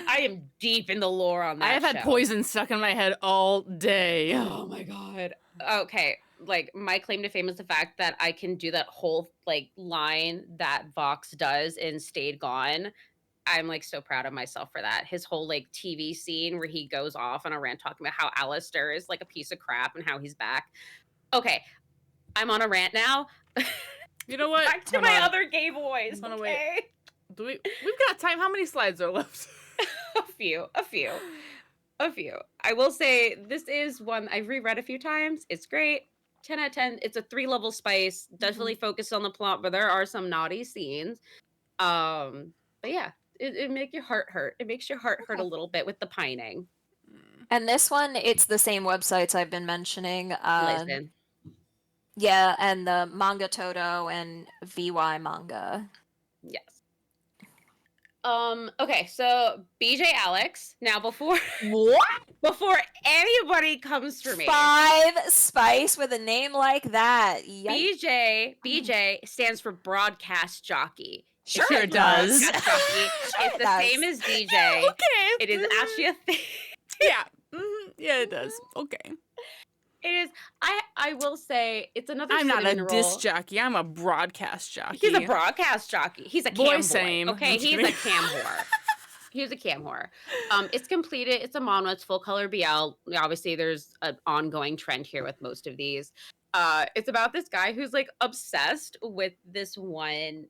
I am deep in the lore on that I have had show. poison stuck in my head all day. Oh my god. Okay, like my claim to fame is the fact that I can do that whole like line that Vox does in Stayed Gone. I'm like so proud of myself for that. His whole like TV scene where he goes off on a rant talking about how Alistair is like a piece of crap and how he's back. Okay, I'm on a rant now. You know what? Back to Hold my on. other gay boys. Hold on, wait. Okay. We've got time. How many slides are left? A few. I will say this is one I've reread a few times. It's great. 10 out of 10. It's a 3-level spice. Definitely focused on the plot, but there are some naughty scenes. But yeah, it make your heart hurt. It makes your heart hurt a little bit with the pining. And this one, it's the same websites I've been mentioning. Listen. Yeah, and the Manga Toto and VY Manga. Yes. Okay, so BJ Alex. Now before anybody comes for me. 5 Spice with a name like that. Yikes. BJ stands for broadcast jockey. Sure Sure it does. Broadcast jockey. Sure It's it the does. same as DJ. Okay. It is actually a thing. Yeah. Yeah, it does. Okay. It is. I will say it's another. I'm not a cinnamon roll. disc jockey. I'm a broadcast jockey. He's a broadcast jockey. He's a cam boy. Same. Okay, I'm just he's a kidding. cam whore. He's a cam whore. It's completed. It's a manhwa. It's full color BL. Obviously, there's an ongoing trend here with most of these. It's about this guy who's like obsessed with this one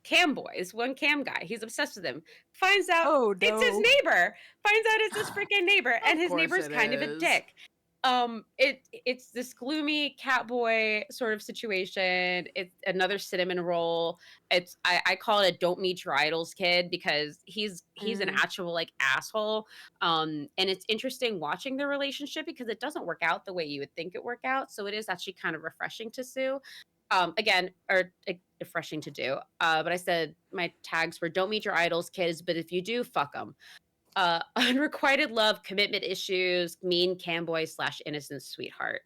cam boy, this one cam guy. He's obsessed with him. Finds out Oh it's his no. neighbor. Finds out it's his freaking neighbor, and his course neighbor's it kind of a is. dick. It's this gloomy cat boy sort of situation. It's another cinnamon roll. I call it a don't meet your idols kid because he's an actual like asshole. And it's interesting watching their relationship because it doesn't work out the way you would think it work out. So it is actually kind of refreshing to sue. Again, or refreshing to do. But I said my tags were don't meet your idols kids, but if you do, fuck them. Unrequited love, commitment issues, mean camboy / innocent sweetheart.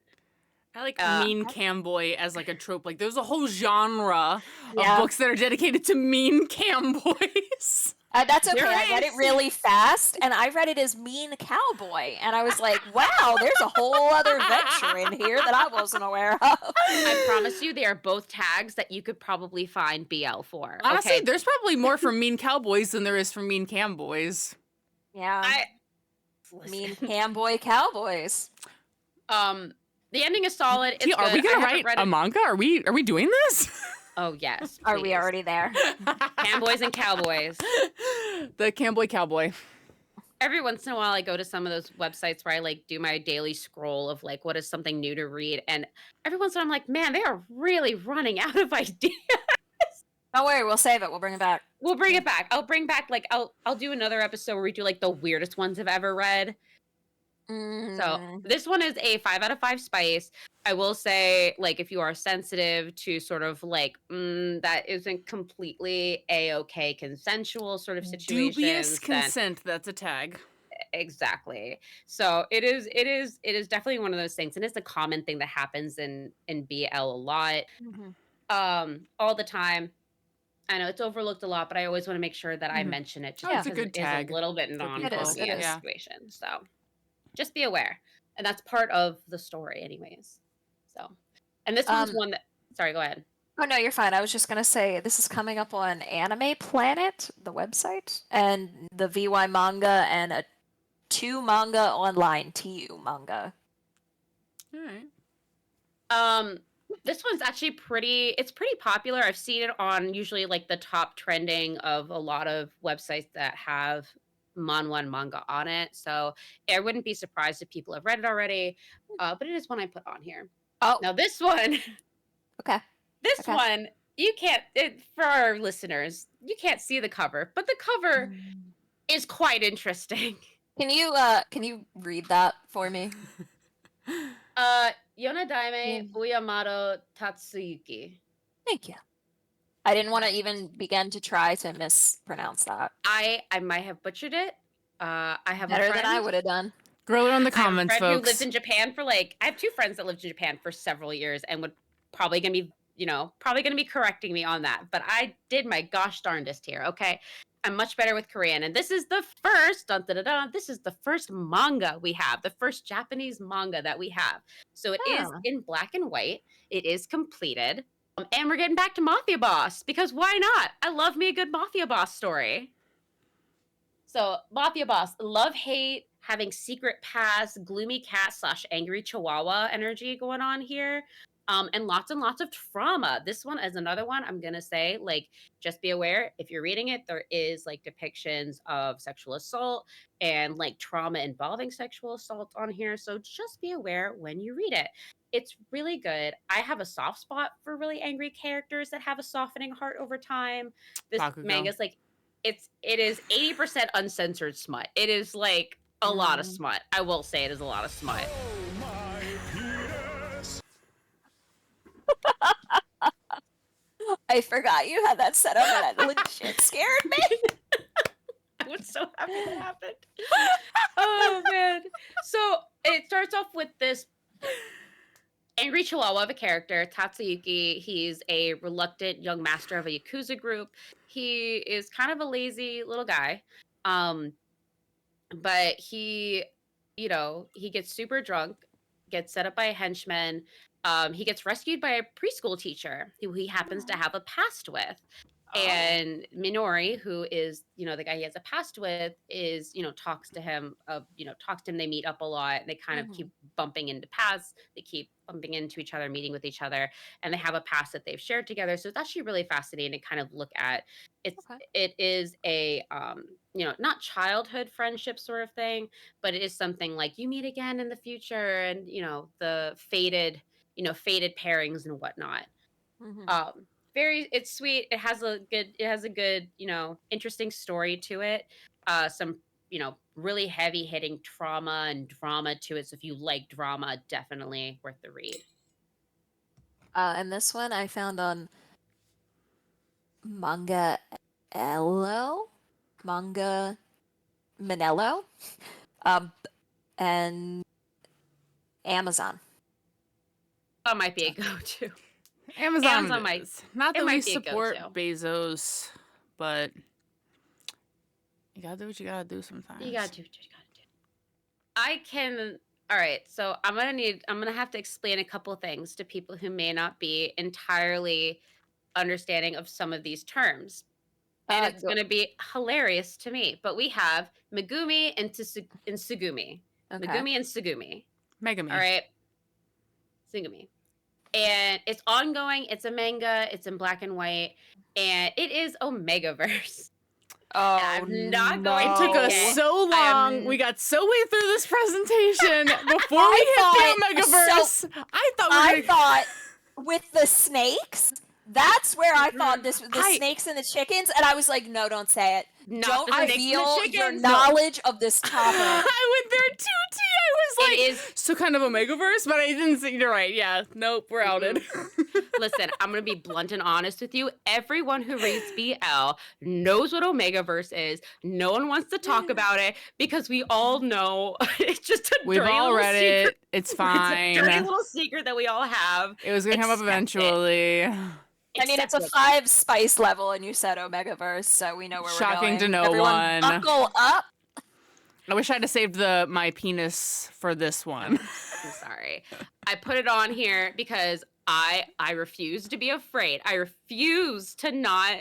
I like Uh, mean cam boy as like a trope. Like there's a whole genre Yeah. of books that are dedicated to mean cam boys. That's okay. There I read it is. really fast, and I read it as Mean Cowboy, and I was like, "Wow, there's a whole other venture in here that I wasn't aware of." I promise you, they are both tags that you could probably find BL for. Honestly, Okay, there's probably more for mean cowboys than there is for mean cam boys. Yeah, listen. Mean Camboy Cowboys. The ending is solid. It's Are we good. I gonna haven't write read a it. manga? Are we doing this? Oh yes. Are we please. already there? Camboys and cowboys? The camboy cowboy. Every once in a while, I go to some of those websites where I like do my daily scroll of like what is something new to read, and every once in a while, I'm like, man, they are really running out of ideas. Don't worry, we'll save it. We'll bring it back. We'll bring it back. I'll bring back like I'll do another episode where we do like the weirdest ones I've ever read. So this one is a 5 out of 5 spice. I will say, like, if you are sensitive to sort of like that isn't completely a-okay consensual sort of situations, Dubious then consent. That's a tag. exactly. So it is definitely one of those things, and it's a common thing that happens in BL a lot, all the time. I know it's overlooked a lot, but I always want to make sure that I mention it just Oh, it's a because good it is tag a little bit for people. non-obvious It is. Yeah. situation. So just be aware. And that's part of the story anyways. So, and this one's one that, sorry, go ahead. Oh no, you're fine. I was just gonna say this is coming up on Anime Planet, the website, and the VY manga, and a 2 manga online, TU manga. All right. This one's actually pretty popular. I've seen it on usually like the top trending of a lot of websites that have manhwa and manga on it. So I wouldn't be surprised if people have read it already. But it is one I put on here. Oh, Now this one, okay. this Okay. one, you can't, for our listeners, you can't see the cover, but the cover is quite interesting. Can you read that for me? Yonadaime Uyamado Tatsuyuki. Thank you. I didn't want to even begin to try to mispronounce that. I might have butchered it. I have Better a friend, than I would have done. Girl it in the I have a comments, friend who folks. lived in Japan for like, I have 2 friends that lived in Japan for several years and would probably gonna be, probably gonna be correcting me on that. But I did my gosh darndest here, okay? I'm much better with Korean. And this is the first, this is the first manga we have, the first Japanese manga that we have. So it is in black and white. It is completed. And we're getting back to Mafia Boss because why not? I love me a good Mafia Boss story. So Mafia Boss, love, hate, having secret past, gloomy cat / angry chihuahua energy going on here. And lots of trauma. This one is another one I'm going to say, like, just be aware if you're reading it, there is like depictions of sexual assault and like trauma involving sexual assault on here. So just be aware when you read it. It's really good. I have a soft spot for really angry characters that have a softening heart over time. This Bakugo. manga is like, it is 80% uncensored smut. It is like a lot of smut. I will say it is a lot of smut. I forgot you had that set up, and that legit scared me. I was so happy that happened. Oh man. So it starts off with this angry chihuahua of a character, Tatsuyuki. He's a reluctant young master of a Yakuza group. He is kind of a lazy little guy. But he gets super drunk, gets set up by a henchman. He gets rescued by a preschool teacher who he happens to have a past with. And Minori, who is, the guy he has a past with, is, talks to him, they meet up a lot. They kind of keep bumping into paths. They keep bumping into each other, meeting with each other, and they have a past that they've shared together. So it's actually really fascinating to kind of look at. It is a, not childhood friendship sort of thing, but it is something like you meet again in the future and, the faded pairings and whatnot. It's sweet. It has a good, interesting story to it. Some, really heavy hitting trauma and drama to it. So if you like drama, definitely worth the read. And this one I found on Manga Manello, and Amazon. That might be a go-to. Amazon might- is. Not it that we might be a support go-to. Bezos, but you gotta do what you gotta do sometimes. You gotta do what you gotta do. All right, so I'm gonna have to explain a couple things to people who may not be entirely understanding of some of these terms. And it's going to be hilarious to me. But we have Megumi and Sugumi. Okay. Megumi and Sugumi. Megami. All right. Sugumi. And it's ongoing. It's a manga. It's in black and white. And it is Omegaverse. Oh, I'm not no. going It to took us get- so long. We got so way through this presentation before we hit the Omegaverse. I thought with the snakes, that's where I thought the snakes and the chickens, and I was like, no, don't say it. Not Don't the snakes and the reveal your chickens. knowledge of this topic. I went there too, T. I was like, It is. so kind of Omegaverse, but I didn't say, you're right. Yeah, nope, we're outed. Listen, I'm going to be blunt and honest with you. Everyone who reads BL knows what Omegaverse is. No one wants to talk about it because we all know it's just a We've dirty all little read secret. it. It's It's a fine. dirty little secret that we all have. It was going to come up Accept it. eventually. I mean, it's a 5 spice level, and you said Omegaverse, so we know where we're going. Shocking to no Everyone one. buckle up. I wish I had saved my penis for this one. I'm sorry. I put it on here because I refuse to be afraid. I refuse to not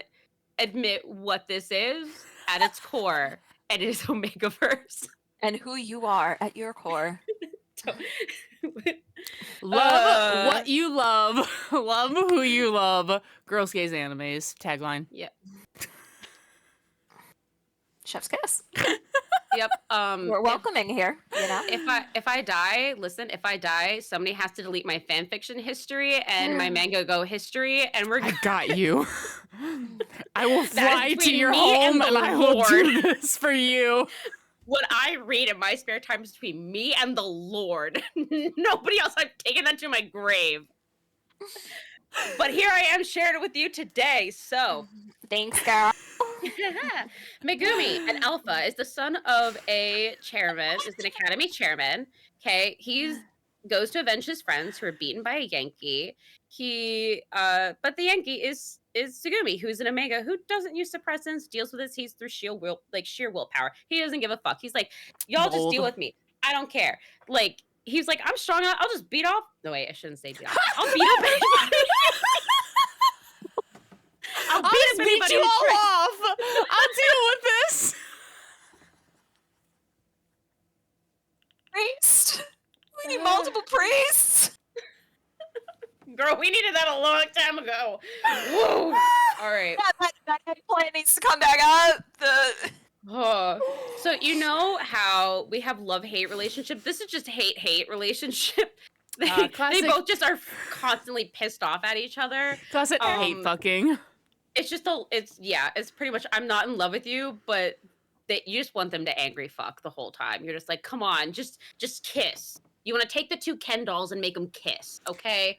admit what this is at its core, and it is Omegaverse. And who you are at your core. Love what you love. Love who you love. Girls, gays, animes. Tagline. Yep. Chef's kiss. Yep. We're welcoming here, you know? If I die, somebody has to delete my fan fiction history and my manga go history, and we're I got you. I will That is fly to between your me home and and the I will do Lord. this for you. what I read in my spare time is between me and the Lord. Nobody else. I've taken that to my grave. But here I am sharing it with you today. So, Thanks, girl. Megumi, an alpha, is the son of a chairman, is an academy chairman. Okay, he's goes to avenge his friends who are beaten by a Yankee. But the Yankee is Sugumi, who's an Omega who doesn't use suppressants, deals with his he's through sheer willpower. He doesn't give a fuck. He's like, y'all just deal with me. I don't care. Like, he's like, I'm strong enough. I'll just beat off. No, wait, I shouldn't say beat off. I'll beat up anybody. I'll I'll just beat you all off. I'll deal with this. Priest. We need multiple priests. Girl, we needed that a long time ago. Whoa. All right. Yeah, that plan needs to come back up. So you know how we have love-hate relationship? This is just hate-hate relationship. They classic- both just are constantly pissed off at each other. Classic hate fucking. It's just it's pretty much I'm not in love with you, but you just want them to angry fuck the whole time. You're just like, come on, just kiss. You want to take the two Ken dolls and make them kiss, okay?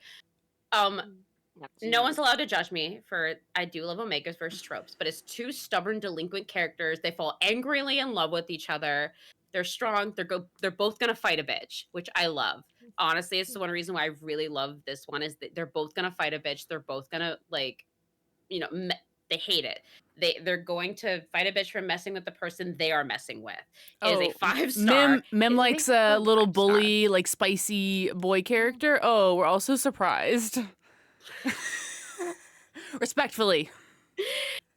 No one's allowed to judge me for I do love Omegas versus tropes, but it's two stubborn delinquent characters. They fall angrily in love with each other. They're strong. They're both gonna fight a bitch, which I love. Honestly, it's the one reason why I really love this one is that they're both gonna fight a bitch. They're both gonna they hate it. They're going to fight a bitch for messing with the person they are messing with. It is a 5-star. Mim likes a little bully, like spicy boy character. Oh, we're also surprised. Respectfully.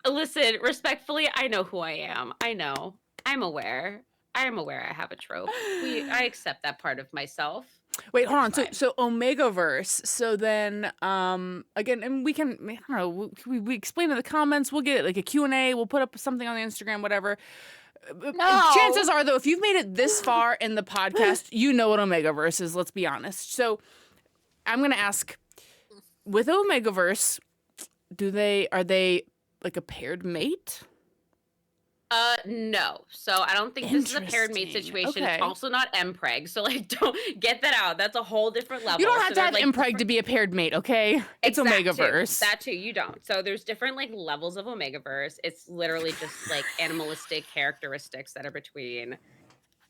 Listen, respectfully, I know who I am. I know. I'm aware. I have a trope. I accept that part of myself. Wait, hold on. It's fine. So Omegaverse. So then, again, and we can, I don't know, we explain in the comments. We'll get like a Q&A. We'll put up something on the Instagram, whatever. No. Chances are, though, if you've made it this far in the podcast, you know what Omegaverse is. Let's be honest. So I'm gonna ask, with Omegaverse, are they like a paired mate? No. So I don't think this is a paired mate Interesting. situation. Okay. It's also not mpreg. So like, don't get that out. That's a whole different level. You don't have So to have there's, like, impreg to be a paired mate, okay? It's Exact too. Omegaverse. That too, you don't. So there's different like levels of Omegaverse. It's literally just like animalistic characteristics that are between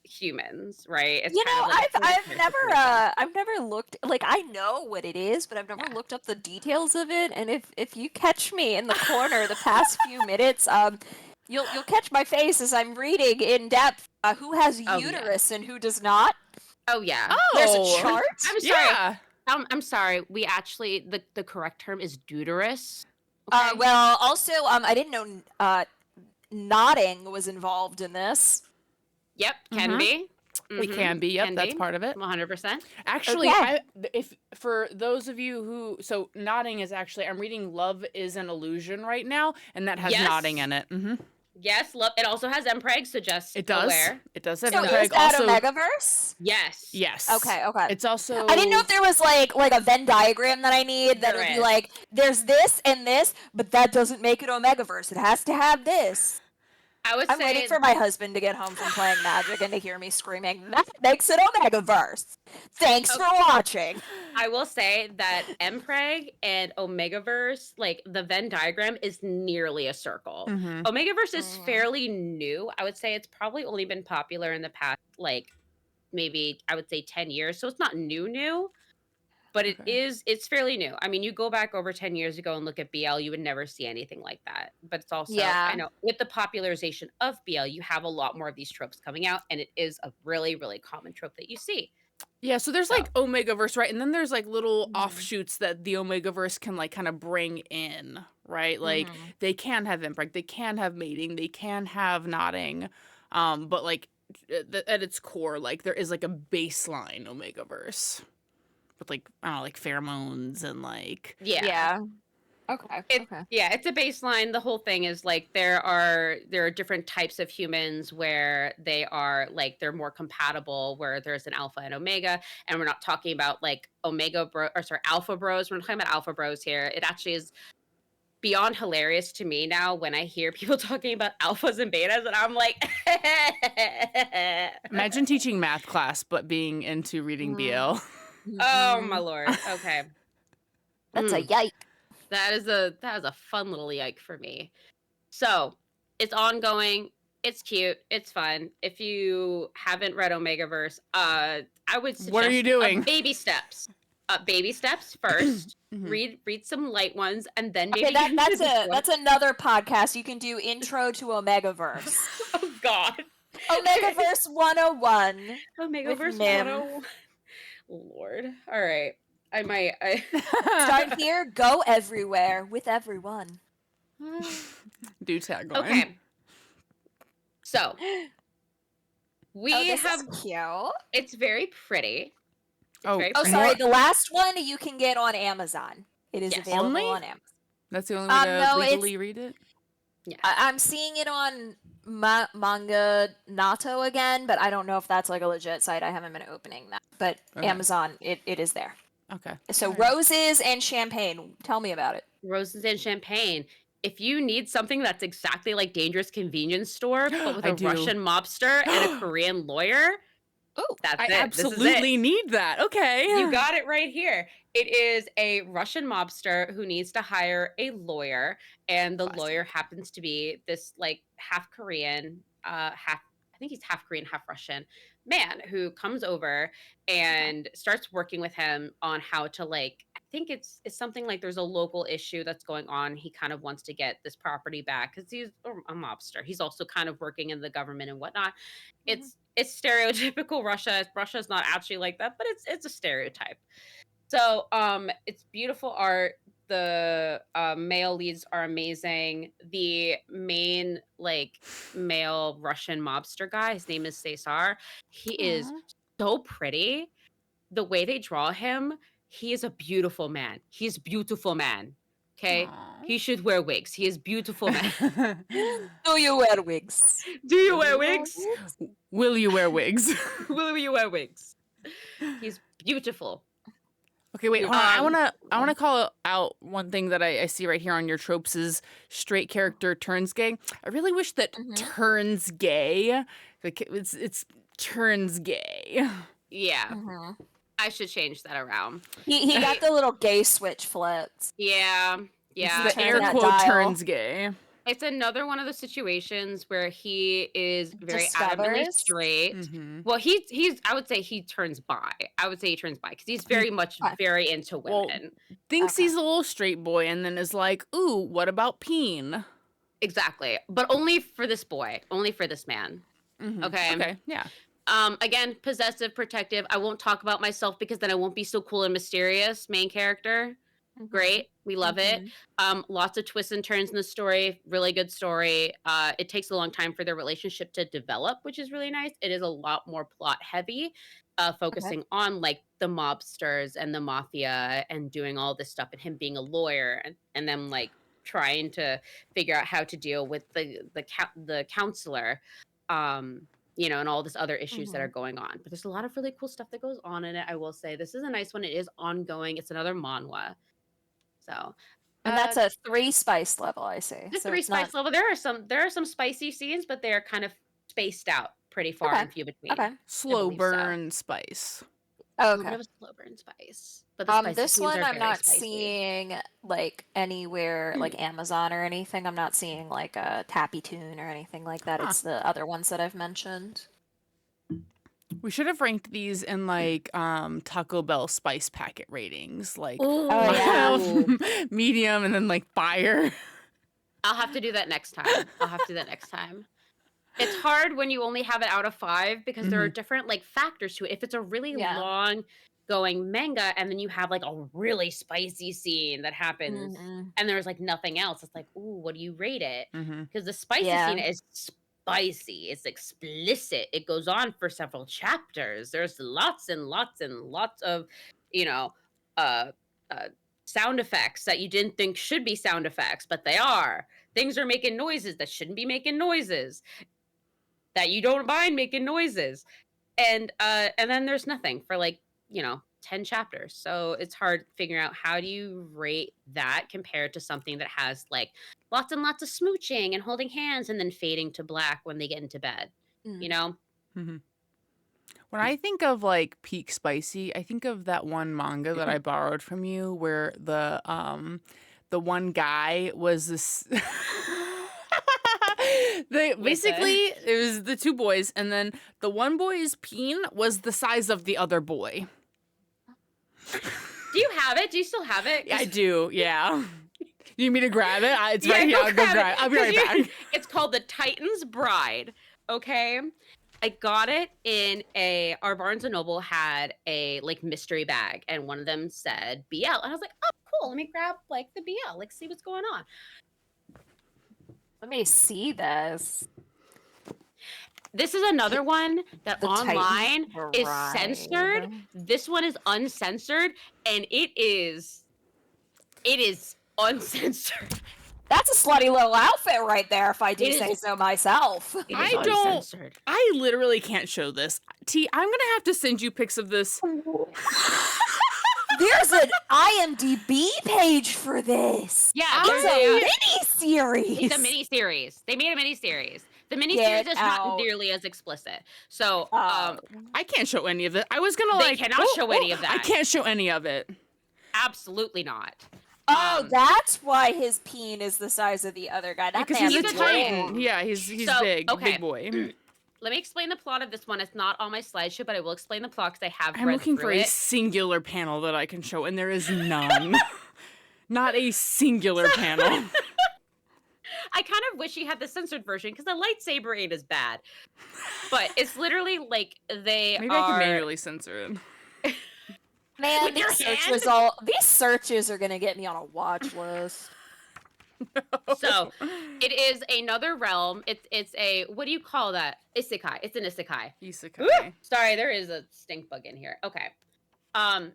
humans, right? It's You kind know, of like I've never looked, like, I know what it is, but I've never Yeah. looked up the details of it. And if you catch me in the corner the past few minutes, you'll catch my face as I'm reading in depth who has Oh, yeah. uterus and who does not. Oh yeah. There's Oh. a chart. I'm sorry. Yeah. I'm sorry. We actually the correct term is deuterus. Well, also, I didn't know nodding was involved in this. Yep, can Mhm. be. It can be. Yep, can that's be. part of it. 100%. Actually, Okay. if for those of you who nodding is actually, I'm reading Love is an Illusion right now, and that has Yes. nodding in it. Mm-hmm. Yes, love. It also has mpreg, so just It does. aware. It does have So impreg. is that Also, Omegaverse? Yes. yes. Okay. It's also. I didn't know if there was like a Venn diagram that I need that There would be is. like, there's this and this, but that doesn't make it Omegaverse. It has to have this. I would I'm say waiting for my husband to get home from playing Magic and to hear me screaming, that makes it Omegaverse. Thanks for watching. I will say that mpreg and Omegaverse, like the Venn diagram is nearly a circle. Mhm. Omegaverse is Mhm. fairly new. I would say it's probably only been popular in the past, like maybe I would say 10 years. So it's not new, but Okay. it's fairly new. I mean, you go back over 10 years ago and look at BL, you would never see anything like that. But it's also, Yeah. I know with the popularization of BL, you have a lot more of these tropes coming out, and it is a really, really common trope that you see. Yeah, so there's like Omegaverse, right? And then there's like little Mhm. offshoots that the Omegaverse can like kind of bring in, right? Like Mhm. they can have impreg, they can have mating, they can have nodding. But like at its core, like there is like a baseline Omegaverse with like I don't know, like pheromones and like Yeah. Okay. Yeah, it's a baseline. The whole thing is like there are different types of humans where they are like they're more compatible, where there's an alpha and omega, and we're not talking about like alpha bros. We're not talking about alpha bros here. It actually is beyond hilarious to me now when I hear people talking about alphas and betas, and I'm like, imagine teaching math class but being into reading BL. oh my lord. Okay, That's a yike. that is a fun little yike for me. So it's ongoing. It's cute. It's fun. If you haven't read Omegaverse, I would suggest What are you doing? baby steps. Baby steps first. Mhm. Read some light ones, and then maybe Okay, get into this one. that's another podcast. You can do Intro to Omegaverse. Oh God. Omegaverse 101. Omegaverse Mim. 101. Lord. All right. I might. Start here, go everywhere with everyone. Do tagline. Okay. So we this have. is cute. It's very pretty. Oh, very Oh, pretty. sorry. The last one you can get on Amazon. It is Yes. available Only? on Amazon. That's the only way to no, it's- legally read it? Yeah. I'm seeing it on Manga Nato again, but I don't know if that's like a legit site. I haven't been opening that. But Okay. Amazon, it is there. Okay. So Alright. roses and champagne. Tell me about it. Roses and champagne. If you need something that's exactly like Dangerous Convenience Store, but with I a do. Russian mobster and a Korean lawyer, Ooh. that's I it. This is it. absolutely need that. Okay. You got it right here. It is a Russian mobster who needs to hire a lawyer, and the Classic. lawyer happens to be this like half Korean, I think he's half Korean, half Russian man who comes over and starts working with him on how to like. I think it's something like there's a local issue that's going on. He kind of wants to get this property back because he's a mobster. He's also kind of working in the government and whatnot. It's stereotypical Russia. Russia's not actually like that, but it's a stereotype. So it's beautiful art. the male leads are amazing. The main like male Russian mobster guy, his name is Cesar. He is Aw. so pretty. The way they draw him, he is a beautiful man. He's beautiful man. Okay? Aw. He should wear wigs. He is beautiful man. Do you wear wigs? Do you wear Do wigs? Will you wear wigs? Will you wear wigs? He's beautiful. Okay, wait. Hold on. I Um, wanna call out one thing that I see right here on your tropes is straight character turns gay. I really wish that Mhm. turns gay. Like it's turns gay. Yeah, Mhm. I should change that around. He got the little gay switch flipped. Yeah, yeah. The turn air that quote dial. turns gay. It's another one of those situations where he is very adamantly Discovers? straight. Mm-hmm. Well, he's I would say he turns bi. I would say he turns bi because he's very much Okay. very into Well, women. Thinks Okay. he's a little straight boy, and then is like, "Ooh, what about peen?" Exactly. But only for this boy, only for this man. Mhm. Okay. Okay. Yeah. Again, possessive, protective. I won't talk about myself because then I won't be so cool and mysterious. Main character. Mhm. Great. We love it. Mhm. Lots of twists and turns in the story. Really good story. It takes a long time for their relationship to develop, which is really nice. It is a lot more plot heavy, focusing on like the mobsters and the mafia and doing all this stuff and him being a lawyer and them like trying to figure out how to deal with the counselor. And all this other issues that are going on. But there's a lot of really cool stuff that goes on in it. I will say this is a nice one. It is ongoing. It's another manhwa. So And that's a 3 spice level, I see. the So three it's spice not level. There are some spicy scenes, but they're kind of spaced out pretty far Okay. and few between. okay. Slow believe so. burn spice. Oh, A little bit okay. of a slow burn spice, but the spicy This scenes one are I'm very not spicy. seeing like anywhere like Amazon or anything. I'm not seeing like a Tappy Tune or anything like that. Huh. It's the other ones that I've mentioned. We should have ranked these in like Taco Bell spice packet ratings, like Ooh. Oh, yeah. mild, medium, and then like fire. I'll have to do that next time. It's hard when you only have it out of 5 because there are different like factors to it. If it's a really Yeah. long going manga and then you have like a really spicy scene that happens Mhm. and there's like nothing else, it's like, ooh, what do you rate it? Mm-hmm. Because the spicy Yeah. scene is spicy, it's explicit, it goes on for several chapters. There's lots and lots and lots of, you know, uh, uh, sound effects that you didn't think should be sound effects, but they are. Things are making noises that shouldn't be making noises. That you don't mind making noises, and then there's nothing for like 10 chapters. So it's hard figuring out how do you rate that compared to something that has like lots and lots of smooching and holding hands and then fading to black when they get into bed. Mm. You know, Mm-hmm. When I think of like peak spicy, I think of that one manga that I borrowed from you where the one guy was this basically it was the 2 boys, and then the one boy's peen was the size of the other boy. do you have it? Do you still have it? I do, yeah. You need me to grab it? It's Yeah, right here. go I'll go grab it, grab it. I'll be 'cause right you- back. It's called The Titan's Bride. Okay. I got it in our Barnes and Noble had a like mystery bag, and one of them said BL, and I was like, oh, cool. Let me grab like the BL, like see what's going on. Let me see this. This is another one that The online Titan's is Bride. censored. This one is uncensored, and it is uncensored. That's a slutty little outfit right there, if I do It say is- so myself. It is I don't- uncensored. I literally can't show this. T, I'm gonna have to send you pics of this. There's an IMDb page for this. Yeah, It's there's a a mini-series. it's a mini-series. They made a mini-series. The Get mini-series is not out. nearly as explicit. So, I can't show any of it. I was gonna They like cannot show any of I that. can't show any of it. absolutely not. Oh, that's why his peen is the size of the other guy. That Because man's he's a He's a titan. titan. Yeah, he's So, big, okay. big boy. Let me explain the plot of this one. It's not on my slideshow, but I will explain the plot because I have I'm read looking for through a it. singular panel that I can show, and there is none. Not a singular panel. I kind of wish he had the censored version because the lightsaber ain't as bad. But it's literally like they Maybe I are. can manually censor it. Man, With your these search hand? these searches are gonna get me on a watch list. So it is another realm. It's a, what do you call that? Isekai. It's an isekai. Isekai. Sorry, there is a stink bug in here. Okay.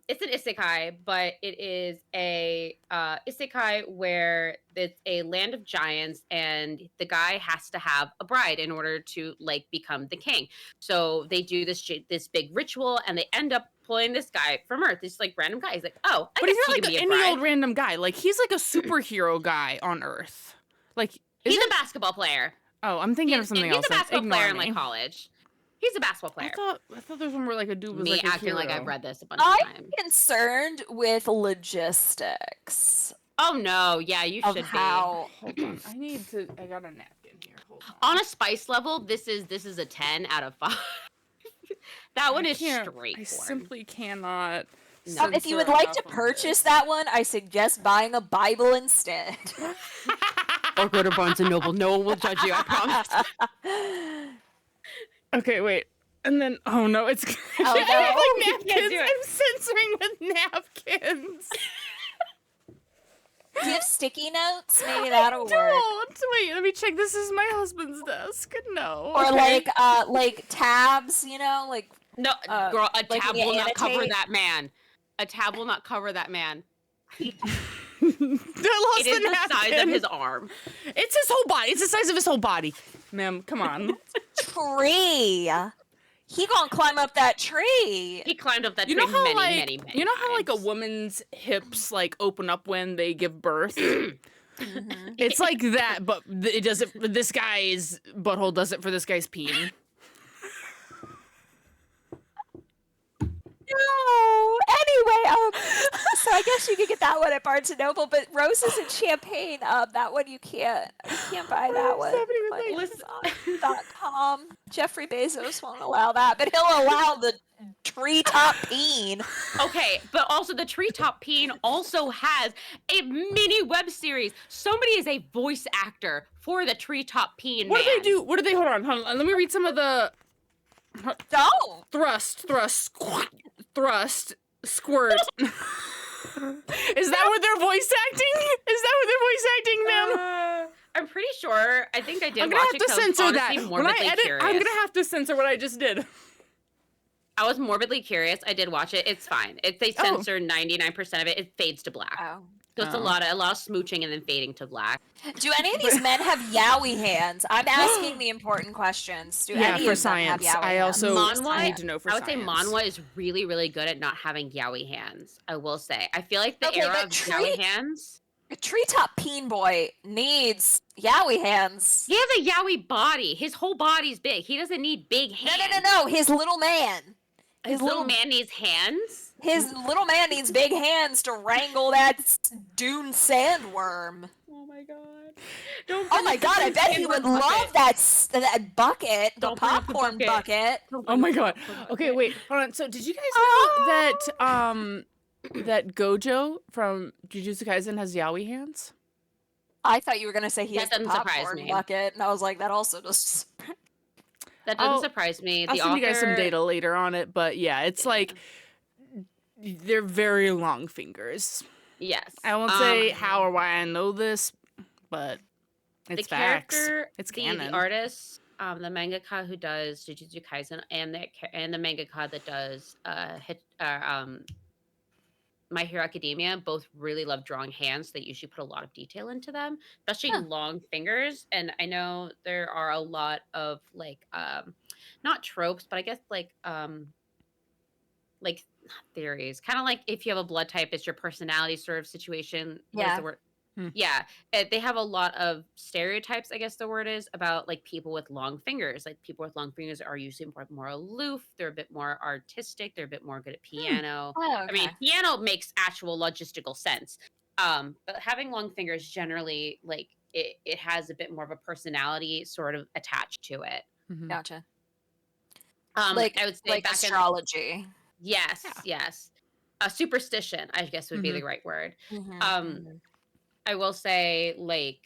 It's an isekai, but it is a isekai where it's a land of giants, and the guy has to have a bride in order to like become the king. So they do this big ritual, and they end up pulling this guy from Earth. This like random guy. He's like, oh, I But guess he's he not can be like a any bride. old random guy. Like he's like a superhero guy on Earth. Like He's isn't- a basketball player. Oh, I'm thinking of something He's else. a basketball Ignore player in me. like college. He's a basketball player. I thought there was one where like a dude was Me like a acting hero. like I've read this a bunch of I'm times. concerned with logistics Oh no, yeah, you of should how. Hold on, I got a napkin here. Hold be. on. On a spice level, this is a 10 out of 5. That one is I straightforward. simply cannot. No. If you would censor like enough to of purchase this. that one, I suggest buying a Bible instead. Or go to Barnes and Noble. No one will judge you, I promise. Okay, wait. And then, oh no, it's Oh, I no. have You like can't do napkins. it. I'm censoring with napkins. Do you have sticky notes? Maybe that'll work. Don't wait. Let me check. This is my husband's desk. No. Or okay. like tabs, like No, Uh, girl, a like tab when you will not cover annotate? that man. A tab will not cover that man. I lost It is the size of napkin. his arm. It's his whole body. It's the size of his whole body. Ma'am, come on. tree. He gonna climb up that tree. He climbed up that You tree know how many you know how like a times. woman's hips like open up when they give birth? Mhm. It's like that, but it does it. This guy's butthole does it for this guy's peen. No. Anyway, so I guess you could get that one at Barnes and Noble, but roses and champagne, that one you can't buy that one. happening with on my- Amazon.com. Jeffrey Bezos won't allow that, but he'll allow the treetop peen. Okay, but also the Treetop Peen also has a mini web series. Somebody is a voice actor for the Treetop Peen. What do man. they do? What do they? Hold on. Let me read some of the Don't. thrust, squirt. Is that what they're voice acting? Is that what they're voice acting, ma'am? I'm pretty sure. I think I did I'm watch gonna have it to 'cause I was censor that. honestly When I morbidly edit, curious. I'm gonna have to censor what I just did. I was morbidly curious. I did watch it. It's fine. If they Oh. censor 99% of it, it fades to black. Oh. So it's Oh. a lot of smooching and then fading to black. Do any of these men have yaoi hands? I'm asking the important questions. Do Yeah, any for of them have science. yaoi I hands? also Manhwa, need to know for I would say science. Manhwa is really, really good at not having yaoi hands. I will say. I feel like the Okay, era but of yaoi hands. A treetop peen boy needs yaoi hands. He has a yaoi body. His whole body's big. He doesn't need big hands. No. His little man. His little man needs hands. His little man needs big hands to wrangle that dune sandworm. Oh my god. Don't Oh my god, I bet he would love that bucket, the Don't bring up the popcorn bucket. Oh my god. Okay, wait. Hold on. So, did you guys know that that Gojo from Jujutsu Kaisen has yaoi hands? I thought you were gonna say he That has the doesn't surprise popcorn me. bucket, and I was like, that also just. That doesn't I'll- surprise me. I'll The send you guys some author- data later on it, but yeah, it's like they're very long fingers. Yes. I won't say how or why I know this, but it's the facts. character, It's the canon. artist, the mangaka who does Jujutsu Kaisen, and the mangaka that does My Hero Academia, both really love drawing hands. They usually put a lot of detail into them, especially Huh. long fingers. And I know there are a lot of not tropes, but I guess like theories, kind of like if you have a blood type, it's your personality sort of situation. What is Yeah. the word? Hmm. Yeah, they have a lot of stereotypes, I guess the word is, about like people with long fingers. Like people with long fingers are usually more aloof. They're a bit more artistic. They're a bit more good at piano. Oh, I mean, piano makes actual logistical sense. But having long fingers generally, like it has a bit more of a personality sort of attached to it. Mhm. gotcha. Like I would say Like back astrology. yes, Yeah. yes. A superstition, I guess would be Mhm. the right word. Mhm, Um, mhm. I will say like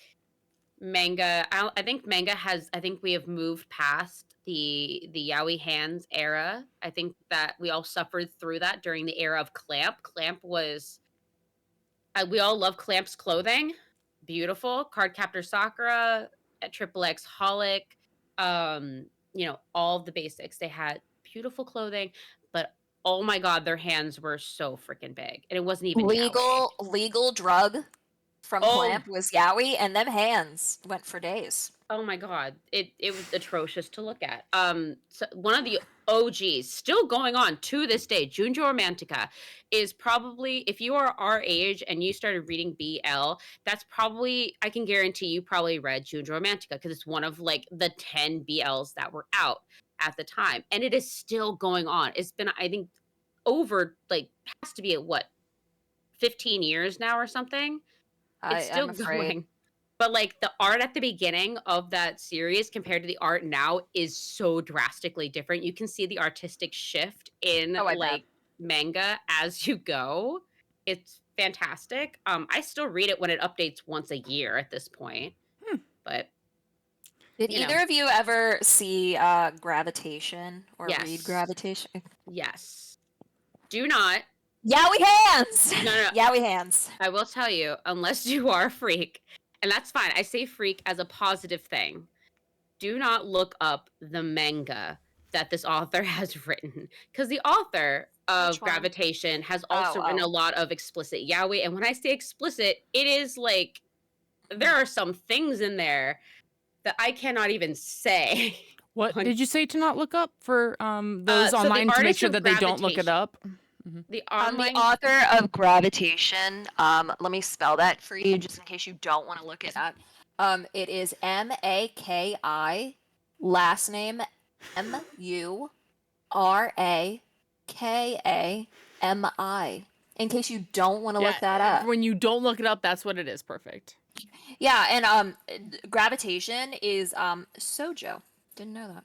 manga. I think manga has. I think we have moved past the yaoi hands era. I think that we all suffered through that during the era of Clamp. Clamp was we all love Clamp's clothing. Beautiful. Cardcaptor Sakura, at Triple X Holic, all of the basics. They had beautiful clothing, but oh my god, their hands were so freaking big. And it wasn't even yaoi. Legal drug from Oh, Clamp was yaoi, and them hands went for days. oh my god. It was atrocious to look at. So one of the OGs still going on to this day, Junjo Romantica, is probably, if you are our age and you started reading BL, that's probably, I can guarantee you probably read Junjo Romantica because it's one of like the 10 BLs that were out at the time. And it is still going on. It's been, I think, over like has to be at what, 15 years now or something. It's still I'm afraid. going. But like the art at the beginning of that series compared to the art now is so drastically different. You can see the artistic shift in Oh, I bet. like manga as you go. It's fantastic. I still read it when it updates once a year at this point. But Did you know. either of you ever see Gravitation or read Yes. Gravitation? yes. Do not. Yaoi hands! No. Yaoi hands. I will tell you, unless you are a freak, and that's fine. I say freak as a positive thing. Do not look up the manga that this author has written, because the author of Which one? Gravitation has also written a lot of explicit yaoi. And when I say explicit, it is like there are some things in there that I cannot even say. What did you say to not look up for those So the online to make artist sure of that they don't look it Gravitation. up? The The online author of Gravitation, let me spell that for you just in case you don't want to look it up. It is Maki, last name Murakami. In case you don't want to look that up. When you don't look it up, that's what it is. Perfect. Yeah, and Gravitation is Sojo. Didn't know that.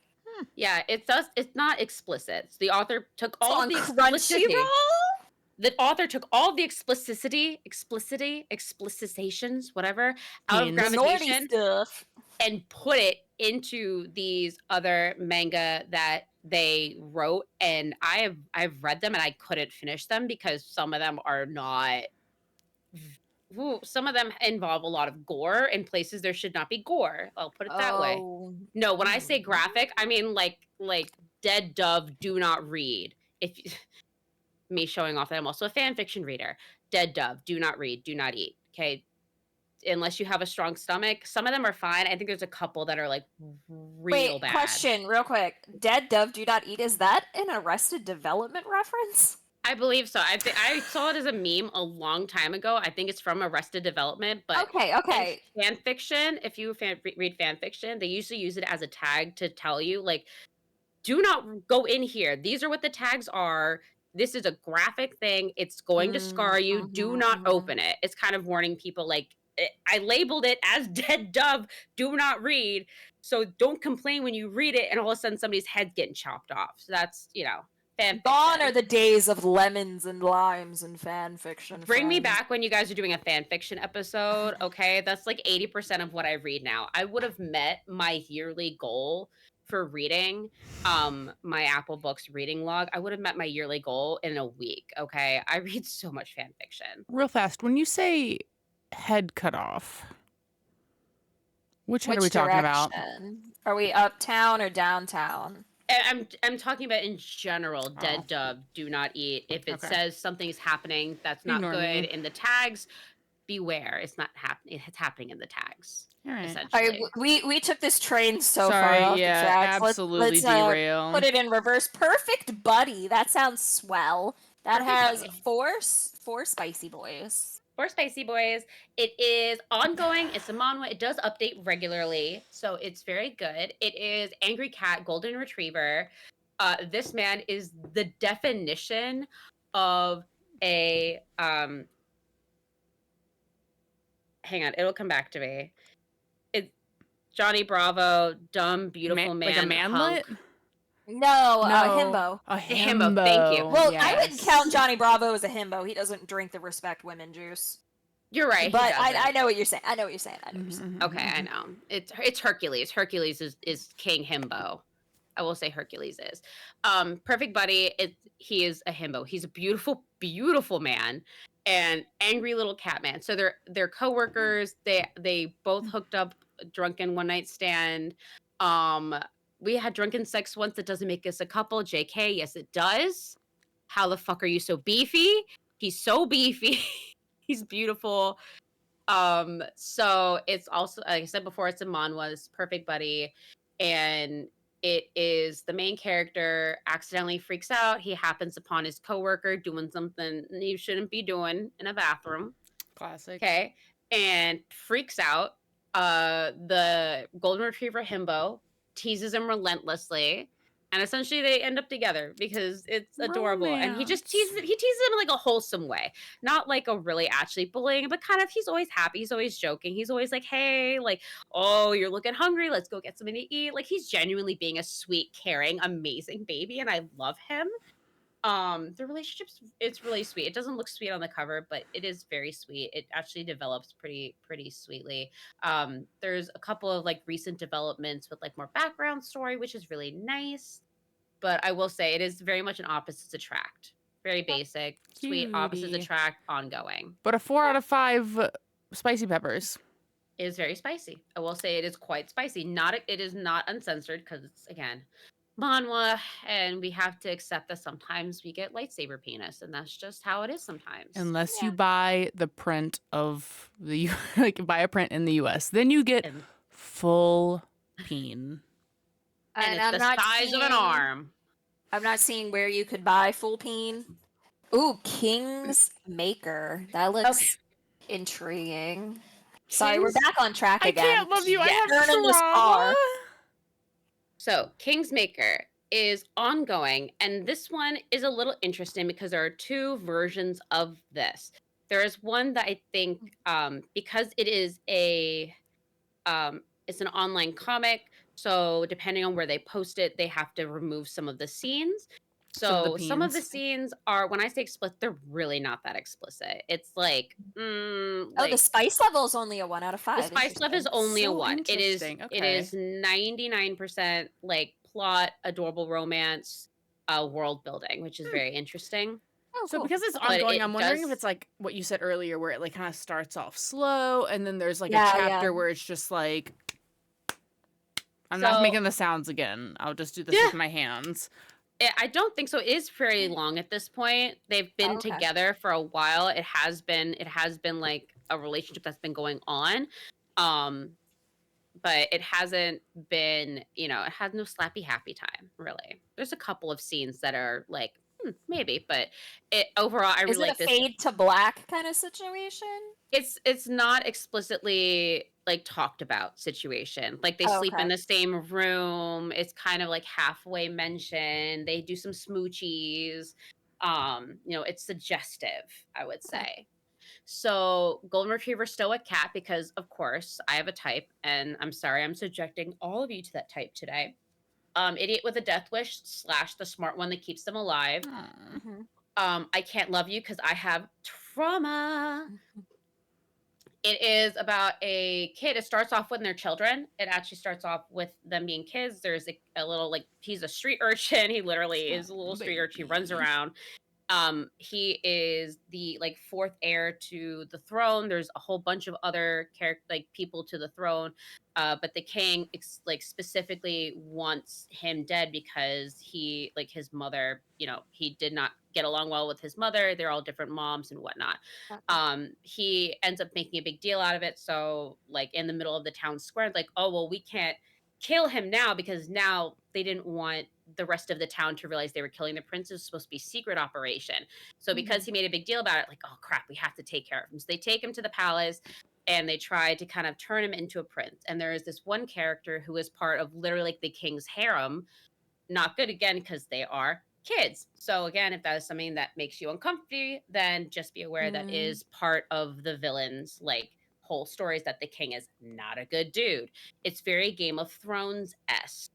Yeah, it's not explicit. The author took It's all on the explicitity. Crunchyroll? The author took all the explicitations, whatever, out of Gravitation stuff. and put it into these other manga that they wrote. And I've read them and I couldn't finish them because some of them are not. Some of them involve a lot of gore in places there should not be gore. I'll put it that way. No, when I say graphic, I mean like Dead Dove, do not read. If me showing off that I'm also a fan fiction reader. Dead Dove, do not read, do not eat. Okay. Unless you have a strong stomach. Some of them are fine. I think there's a couple that are like real bad. Question, real quick. Dead Dove, do not eat. Is that an Arrested Development reference? I believe so. I saw it as a meme a long time ago. I think it's from Arrested Development, but okay. Fan fiction, if you read fan fiction, they usually use it as a tag to tell you, like, do not go in here. These are what the tags are. This is a graphic thing. It's going to scar you. Do not open it. It's kind of warning people, like, I labeled it as Dead Dove. Do not read. So don't complain when you read it and all of a sudden somebody's head's getting chopped off. So that's, fan fiction. Gone are the days of lemons and limes and fan fiction. Bring me back when you guys are doing a fan fiction episode, okay? That's like 80% of what I read now. I would have met my yearly goal for reading my Apple Books reading log. I would have met my yearly goal in a week, okay? I read so much fan fiction. Real fast, when you say head cut off, which head are we talking about? Are we uptown or downtown? I'm talking about in general. Dead Dove, do not eat. If it says something's happening that's not good in the tags, beware. It's not happening. It's happening in the tags. Essentially. We took this train so far off the tracks. Absolutely let's derail. Put it in reverse. Perfect Buddy. That sounds swell. That has four spicy boys. 4 spicy boys. It is ongoing. It's a manhwa. It does update regularly, so it's very good. It is Angry Cat, Golden Retriever. This man is the definition of a hang on, it'll come back to me. It's Johnny Bravo, dumb, beautiful man. Like a manlet? No, a himbo. A himbo, thank you. Well, I wouldn't count Johnny Bravo as a himbo. He doesn't drink the respect women juice. You're right. But I know what you're saying. I know what you're saying. Okay, I know. It's Hercules. Hercules is King Himbo. I will say Hercules is. Perfect Buddy, he is a himbo. He's a beautiful, beautiful man and angry little cat man. So they're coworkers. They both hooked up drunken one night stand. Um, we had drunken sex once. That doesn't make us a couple. JK, yes, it does. How the fuck are you so beefy? He's so beefy. He's beautiful. So it's also, like I said before, it's a manhwa, this Perfect Buddy, and it is the main character accidentally freaks out. He happens upon his coworker doing something he shouldn't be doing in a bathroom. Classic. Okay. And freaks out. The golden retriever himbo teases him relentlessly. And essentially they end up together because it's adorable. And he just Romance. he teases him in like a wholesome way. Not like a really actually bullying, but kind of he's always happy. He's always joking. He's always like, hey, like, oh, you're looking hungry. Let's go get something to eat. Like he's genuinely being a sweet, caring, amazing baby. And I love him. The relationship's it's really sweet. It doesn't look sweet on the cover, but it is very sweet. It actually develops pretty sweetly. There's a couple of like recent developments with like more background story, which is really nice. But I will say it is very much an opposites attract. Very basic, sweet opposites Cutie. attract, ongoing. But a 4 out of 5 spicy peppers. It is very spicy. I will say it is quite spicy. Not it is not uncensored because it's again manhwa, and we have to accept that sometimes we get lightsaber penis, and that's just how it is sometimes. Unless Yeah. you buy the print of the like buy a print in the US, then you get And, full peen. and it's I'm the not size of an seeing- arm. I'm not seeing where you could buy full peen. Ooh, King's Maker. That looks intriguing. Sorry, we're King's- back on track I again. can't love you. I have Turning this trauma. car. So, Kingsmaker is ongoing, and this one is a little interesting because there are two versions of this. There is one that I think, because it is it's an online comic, so depending on where they post it, they have to remove some of the scenes. So some of the peens. scenes are, when I say explicit, they're really not that explicit. It's like, Oh, like the spice level is only a 1 out of 5. the spice level is only a So 1. It is interesting. it Okay. is 99% like plot, adorable romance, world building, which is very interesting. Oh, So cool. because it's But ongoing, it I'm wondering if does- it's like what you said earlier, where it like kind of starts off slow, and then there's like Yeah, a yeah. chapter where it's just like, I'm not So- making the sounds again. I'll just do this Yeah. with my hands. I don't think so. It is fairly long at this point. They've been Okay. together for a while. It has been like a relationship that's been going on. But it hasn't been, it has no slappy happy time, really. There's a couple of scenes that are like, maybe, but it overall I Is really it like a this. fade to black kind of situation? It's not explicitly like talked about situation. Like they Oh, sleep okay. in the same room. It's kind of like halfway mentioned. They do some smoochies. It's suggestive, I would say. So golden retriever stoic cat, because of course I have a type, and I'm sorry I'm subjecting all of you to that type today. Idiot with a death wish / the smart one that keeps them alive. Aw. Mhm. I can't love you because I have trauma. It is about a kid. It starts off when they're children. It actually starts off with them being kids. There's a little, like, he's a street urchin. He literally is a little street urchin. He runs Baby. around. He is the like fourth heir to the throne. There's a whole bunch of other people to the throne, but the king specifically wants him dead because he, like, his mother, he did not get along well with his mother. They're all different moms and whatnot. He ends up making a big deal out of it. So, like, in the middle of the town square, like, oh well, we can't kill him now because now they didn't want the rest of the town to realize they were killing the prince. It was supposed to be a secret operation. So because he made a big deal about it, like, oh crap, we have to take care of him. So they take him to the palace and they try to kind of turn him into a prince. And there is this one character who is part of literally like the king's harem. Not good, again, because they are kids. So again, if that is something that makes you uncomfortable, then just be aware that is part of the villain's like whole story, is that the king is not a good dude. It's very Game of Thrones-esque.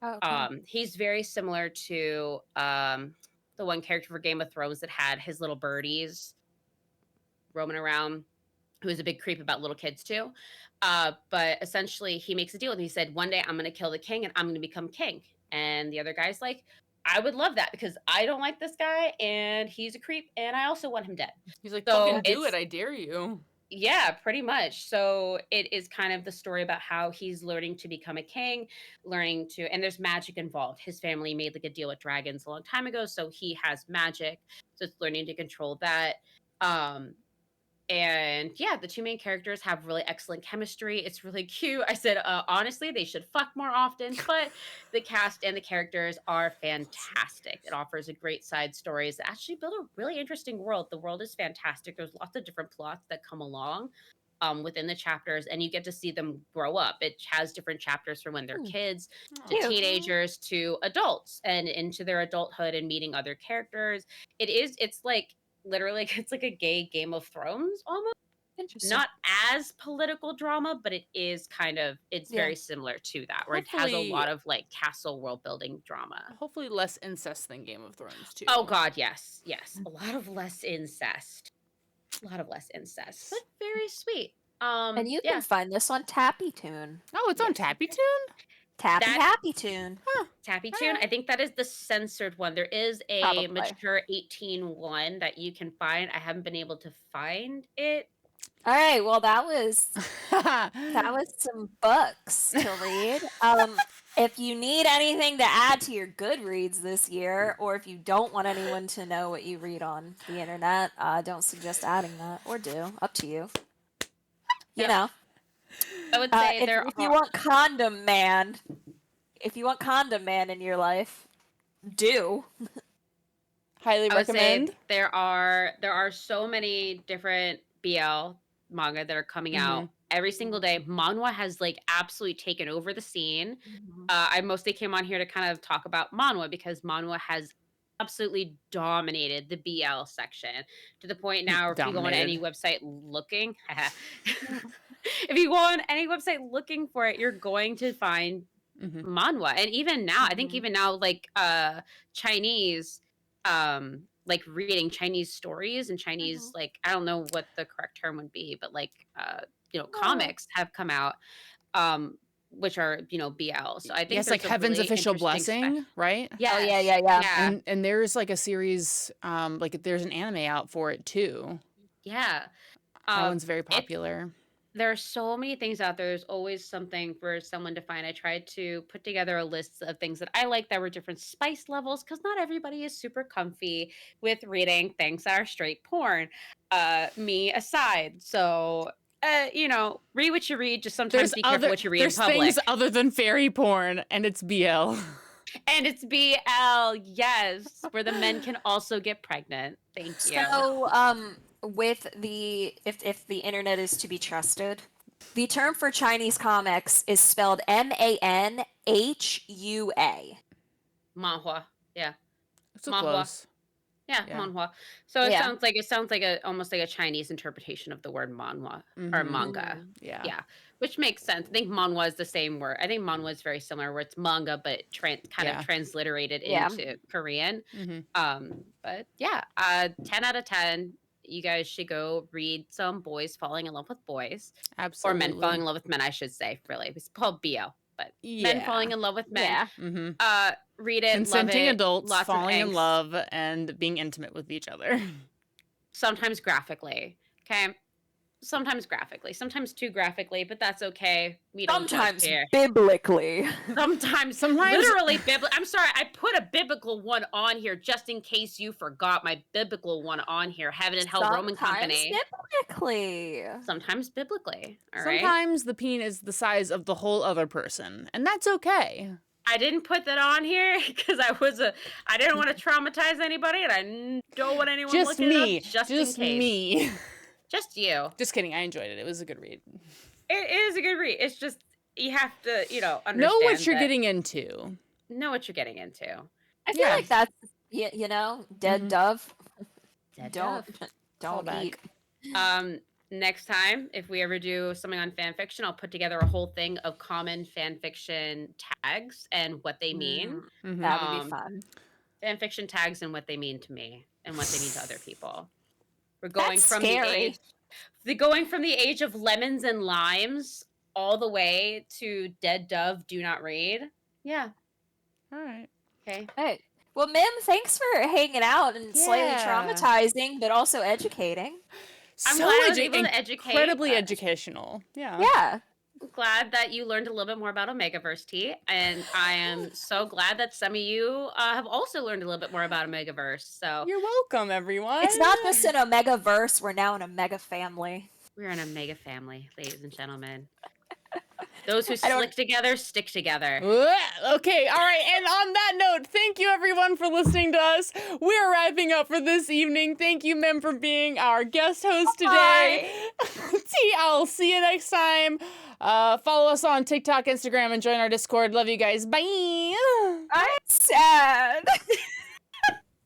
Oh, okay. He's very similar to the one character for Game of Thrones that had his little birdies roaming around, who is a big creep about little kids too. But essentially he makes a deal with him. He said, one day I'm going to kill the king and I'm going to become king. And the other guy's like, I would love that because I don't like this guy and he's a creep and I also want him dead. He's like, So fucking do it's it, I dare you. yeah, pretty much. So it is kind of the story about how he's learning to become a king, learning to, and there's magic involved. His family made like a deal with dragons a long time ago, so he has magic. So it's learning to control that. Um, and yeah, the two main characters have really excellent chemistry. It's really cute. I said, honestly, they should fuck more often, but the cast and the characters are fantastic. It offers a great side stories that actually build a really interesting world. The world is fantastic. There's lots of different plots that come along within the chapters, and you get to see them grow up. It has different chapters from when they're kids to Cute. teenagers to adults and into their adulthood and meeting other characters. It's like literally it's like a gay Game of Thrones almost. Interesting. Not as political drama, but it is kind of it's Yeah. very similar to that, where it has a Hopefully- lot of like castle world building drama. Hopefully less incest than Game of Thrones, too. Oh god, yes. A lot of less incest. A lot of less incest. But very sweet. And you yeah. can find this on Tappy Tune. Oh, it's on Tappy Tune? Tappy That- Happy Tune. Tappy Tune. I think that is the censored one. There is a Probably. mature 18 one that you can find. I haven't been able to find it. All right, well that was some books to read. If you need anything to add to your Goodreads this year, or if you don't want anyone to know what you read on the internet, don't suggest adding that, or do. Up to you. You Yep. know. I would say If you want Condom Man, in your life, do. Highly I would say recommend. there are so many different BL manga that are coming out every single day. Manhwa has like absolutely taken over the scene. I mostly came on here to kind of talk about Manhwa because Manhwa has absolutely dominated the BL section to the point now if you go on any website looking if you go on any website looking for it, you're going to find Manhwa. And even now, I think even now like Chinese like reading Chinese stories and Chinese like I don't know what the correct term would be, but like comics have come out which are BL. So I think Yes, there's like a Heaven's really Official interesting Blessing, right? Yes. Oh yeah. And there's like a series, like there's an anime out for it too. Yeah. That one's very popular. There are so many things out there. There's always something for someone to find. I tried to put together a list of things that I like that were different spice levels because not everybody is super comfy with reading things that are straight porn, me aside. So, read what you read. Just sometimes be careful what you read in There's public. things other than fairy porn, and it's BL. And it's BL, yes, where the men can also get pregnant. Thank you. So, with if the internet is to be trusted, the term for Chinese comics is spelled Manhua. Manhwa. Yeah. So Manhwa. close. Yeah, Yeah. manhwa. So it Yeah. sounds like almost like a Chinese interpretation of the word manhwa or manga. Yeah. Yeah, which makes sense. I think manhwa is the same word. I think manhwa is very similar, where it's manga but kind of transliterated Yeah. into Korean. Mhm. But yeah, 10 out of 10. You guys should go read some boys falling in love with boys, Absolutely. or men falling in love with men. I should say, really, it's called BL, but men Yeah. falling in love with men. Yeah. Mhm. Read it. Consenting love it, adults lots of falling in angst. love and being intimate with each other. Sometimes graphically. Okay. Sometimes graphically. Sometimes too graphically, but that's okay. We don't judge Sometimes here. biblically. Sometimes literally biblical. I'm sorry, I put a biblical one on here just in case you forgot my biblical one on here. Heaven and Hell Roman Company. Biblically. Sometimes biblically. All right. Sometimes the peen is the size of the whole other person, and that's okay. I didn't put that on here because I didn't want to traumatize anybody, and I don't want anyone Just looking me. it up just Just in case. me. Just you. Just kidding. I enjoyed it. It was a good read. It is a good read. It's just you have to, understand. Know what you're that- getting into. Know what you're getting into. I feel Yeah. like that's dead dove. Dead don't Callback. eat. Next time, if we ever do something on fan fiction, I'll put together a whole thing of common fan fiction tags and what they mean. Mhm. That would be Um, fun. Fan fiction tags and what they mean to me and what they mean to other people. We're going That's from scary. going from the age of lemons and limes all the way to Dead Dove Do Not Read. Yeah. All right. Okay. Hey. Well, Mim, thanks for hanging out and slightly Yeah. traumatizing, but also educating. I'm So glad I was able to educate. incredibly educational. Yeah. Yeah. I'm glad that you learned a little bit more about Omegaverse, T. And I am so glad that some of you have also learned a little bit more about Omegaverse. So You're welcome, everyone. It's not just an Omega verse, we're now an Omega family. we're in a mega family, ladies and gentlemen. Those who I don't- stick together, stick together. Okay, all right. And on that note, thank you everyone for listening to us. We're wrapping up for this evening. Thank you, Mem, for being our guest host today. T, I'll see you next time. Follow us on TikTok, Instagram, and join our Discord. Love you guys. Bye. I'm sad.